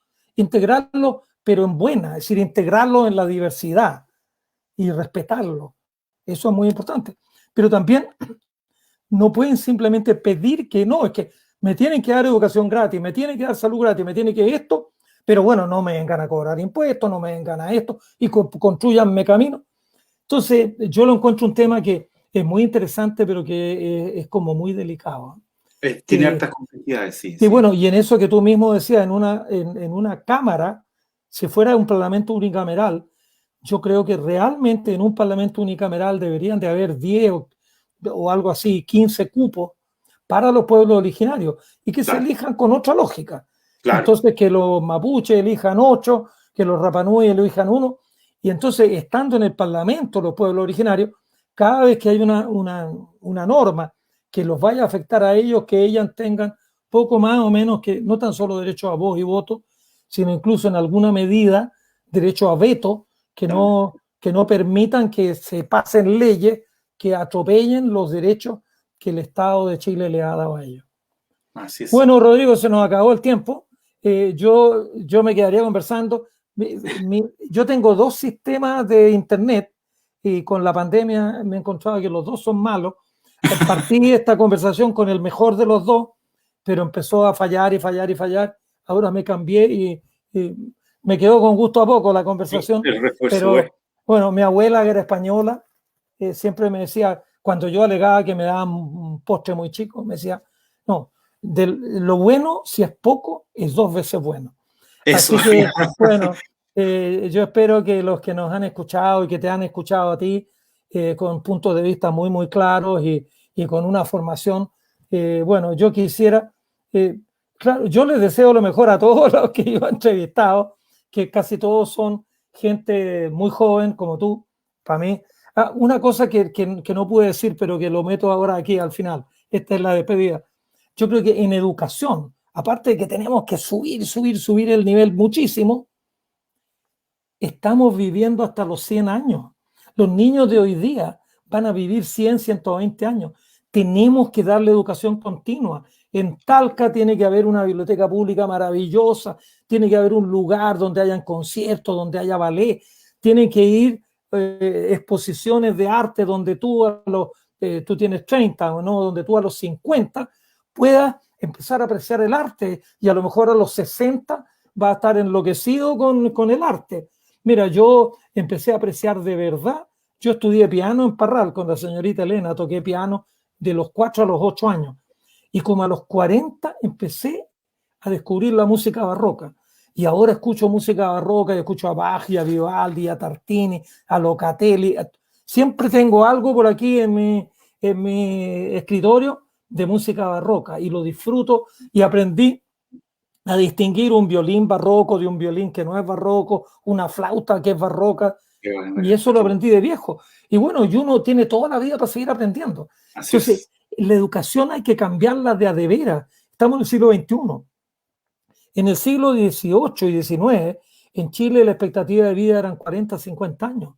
pero en buena, es decir, integrarlo en la diversidad y respetarlo. Eso es muy importante. Pero también no pueden simplemente pedir que no, es que me tienen que dar educación gratis, me tienen que dar salud gratis, me tienen que esto, pero bueno, no me vengan a cobrar impuestos, no me vengan a esto y construyanme camino. Entonces, yo lo encuentro un tema que es muy interesante, pero que es como muy delicado. Tiene hartas complejidades, sí. Sí, bueno, y en eso que tú mismo decías, en una cámara, si fuera un parlamento unicameral, yo creo que realmente en un parlamento unicameral deberían de haber 10 o algo así, 15 cupos para los pueblos originarios y que se elijan con otra lógica. Claro. Entonces que los mapuches elijan 8, que los Rapa Nui elijan 1, y entonces estando en el parlamento los pueblos originarios, cada vez que hay una norma que los vaya a afectar a ellos, que ellas tengan poco más o menos que no tan solo derecho a voz y voto, sino incluso en alguna medida derecho a veto, que no permitan que se pasen leyes que atropellen los derechos que el Estado de Chile le ha dado a ellos. Así es. Bueno, Rodrigo, se nos acabó el tiempo. Yo me quedaría conversando. Yo tengo 2 sistemas de internet y con la pandemia me he encontrado que los 2 son malos. Partí esta conversación con el mejor de los 2, pero empezó a fallar y fallar y fallar. Ahora me cambié y me quedó con gusto a poco la conversación. Pero bueno, mi abuela, que era española, siempre me decía, cuando yo alegaba que me daban un postre muy chico, me decía, no, lo bueno, si es poco, es 2 veces bueno. Eso. Así que, bueno, yo espero que los que nos han escuchado y que te han escuchado a ti, con puntos de vista muy, muy claros y con una formación, bueno, yo quisiera, claro, yo les deseo lo mejor a todos los que yo he entrevistado, que casi todos son gente muy joven como tú, para mí. Una cosa que no pude decir, pero que lo meto ahora aquí al final, esta es la despedida. Yo creo que en educación, aparte de que tenemos que subir el nivel muchísimo, estamos viviendo hasta los 100 años. Los niños de hoy día van a vivir 100, 120 años. Tenemos que darle educación continua. En Talca tiene que haber una biblioteca pública maravillosa, tiene que haber un lugar donde hayan conciertos, donde haya ballet, tienen que ir exposiciones de arte donde tú tienes 30, ¿no? Donde tú a los 50 puedas empezar a apreciar el arte y a lo mejor a los 60 va a estar enloquecido con el arte. Mira, yo empecé a apreciar de verdad Yo estudié piano en Parral con la señorita Elena, toqué piano de los 4 a los 8 años. Y como a los 40 empecé a descubrir la música barroca. Y ahora escucho música barroca, y escucho a Bach, a Vivaldi, a Tartini, a Locatelli. Siempre tengo algo por aquí en mi escritorio de música barroca y lo disfruto y aprendí a distinguir un violín barroco de un violín que no es barroco, una flauta que es barroca, y eso lo aprendí de viejo. Y bueno, y uno tiene toda la vida para seguir aprendiendo. Así Entonces, la educación hay que cambiarla de a de veras. Estamos en el siglo XXI. En el siglo XVIII y XIX, en Chile la expectativa de vida eran 40, 50 años.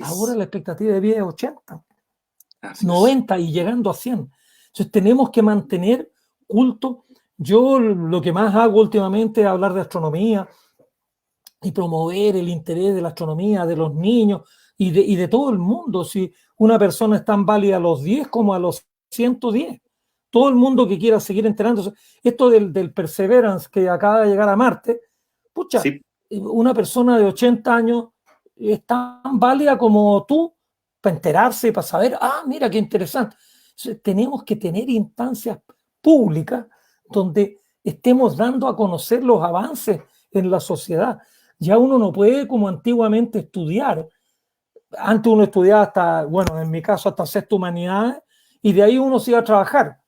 Ahora la expectativa de vida es 80, 90 y llegando a 100. Entonces tenemos que mantener culto. Yo lo que más hago últimamente es hablar de astronomía y promover el interés de la astronomía de los niños y de todo el mundo. Si una persona es tan válida a los 10 como a los 110. Todo el mundo que quiera seguir enterándose. Esto del Perseverance que acaba de llegar a Marte, pucha, sí. Una persona de 80 años es tan válida como tú para enterarse, para saber, mira qué interesante. Entonces, tenemos que tener instancias públicas donde estemos dando a conocer los avances en la sociedad. Ya uno no puede, como antiguamente, estudiar. Antes uno estudiaba hasta, bueno, en mi caso, hasta sexta humanidades, y de ahí uno se iba a trabajar.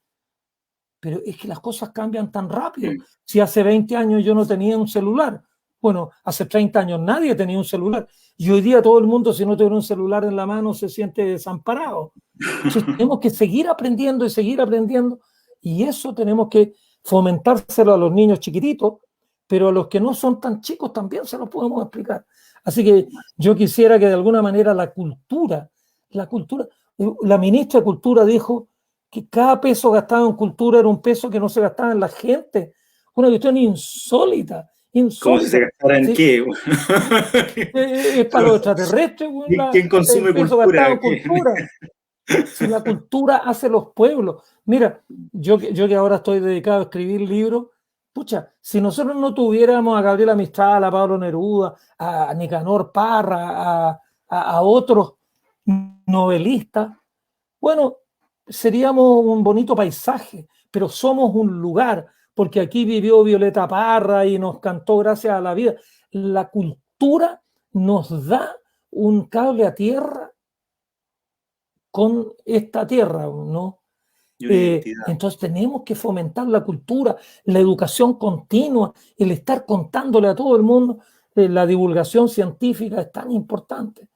Pero es que las cosas cambian tan rápido. Si hace 20 años yo no tenía un celular, bueno, hace 30 años nadie tenía un celular. Y hoy día todo el mundo, si no tiene un celular en la mano, se siente desamparado. Entonces tenemos que seguir aprendiendo y seguir aprendiendo. Y eso tenemos que fomentárselo a los niños chiquititos, pero a los que no son tan chicos también se los podemos explicar. Así que yo quisiera que de alguna manera la ministra de Cultura dijo que cada peso gastado en cultura era un peso que no se gastaba en la gente. Una cuestión insólita. ¿Cómo se gastara en qué? Es para los extraterrestres. ¿Quién consume el peso cultura? Gastado en cultura. Si la cultura hace los pueblos. Mira, yo que ahora estoy dedicado a escribir libros, pucha, si nosotros no tuviéramos a Gabriela Mistral, a Pablo Neruda, a Nicanor Parra, a otros novelistas, bueno, seríamos un bonito paisaje, pero somos un lugar, porque aquí vivió Violeta Parra y nos cantó Gracias a la Vida. La cultura nos da un cable a tierra con esta tierra, ¿no? Entonces tenemos que fomentar la cultura, la educación continua, el estar contándole a todo el mundo. La divulgación científica es tan importante.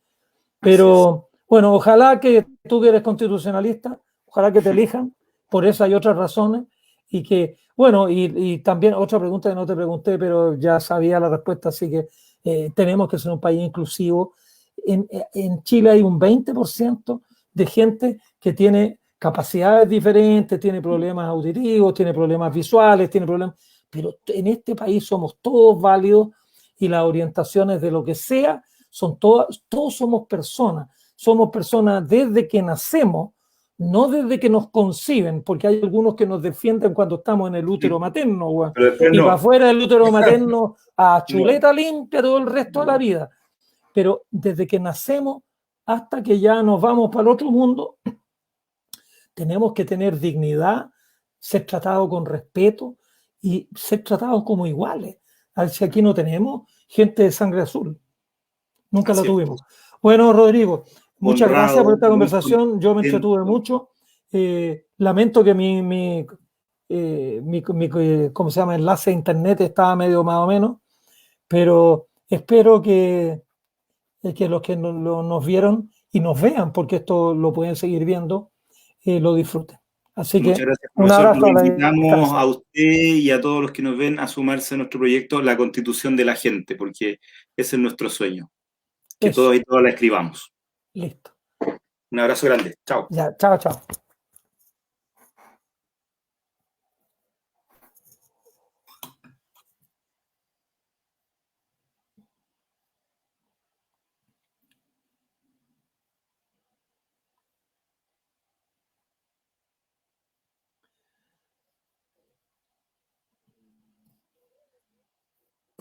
Pero bueno, ojalá que tú que eres constitucionalista, ojalá que te elijan por esas y otras razones. Y que, bueno, y también otra pregunta que no te pregunté, pero ya sabía la respuesta, así que tenemos que ser un país inclusivo. En Chile hay un 20% de gente que tiene capacidades diferentes, tiene problemas auditivos, tiene problemas visuales, tiene problemas, pero en este país somos todos válidos y las orientaciones de lo que sea, todos somos personas desde que nacemos, no desde que nos conciben, porque hay algunos que nos defienden cuando estamos en el útero materno, y para afuera del útero materno a chuleta limpia todo el resto de la vida. Pero desde que nacemos hasta que ya nos vamos para el otro mundo, tenemos que tener dignidad, ser tratados con respeto y ser tratados como iguales. A ver si aquí no tenemos gente de sangre azul. Nunca la tuvimos. Bueno, Rodrigo, muchas gracias por esta conversación. Yo me entretuve mucho. Lamento que ¿cómo se llama? Enlace a internet estaba medio más o menos, pero espero que los que nos vieron y nos vean, porque esto lo pueden seguir viendo, lo disfruten. Así que muchas gracias, un abrazo. Le invitamos a usted y a todos los que nos ven a sumarse a nuestro proyecto La Constitución de la Gente, porque ese es nuestro sueño, que todos y todas la escribamos. Listo. Un abrazo grande. Chao. Ya, chao, chao.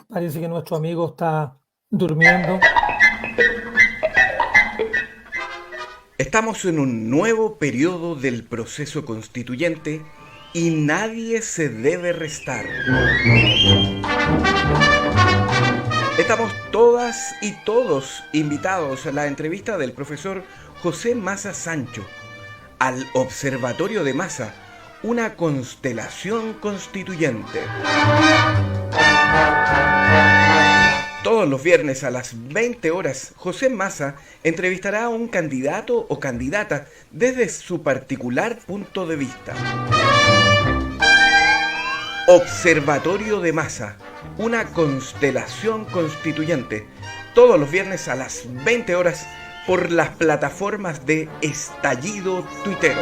Parece que nuestro amigo está durmiendo. Estamos en un nuevo periodo del proceso constituyente y nadie se debe restar. Estamos todas y todos invitados a la entrevista del profesor José Massa Sancho al Observatorio de Massa, una constelación constituyente. Todos los viernes a las 20 horas, José Massa entrevistará a un candidato o candidata desde su particular punto de vista. Observatorio de Massa, una constelación constituyente. Todos los viernes a las 20 horas por las plataformas de Estallido Tuitero.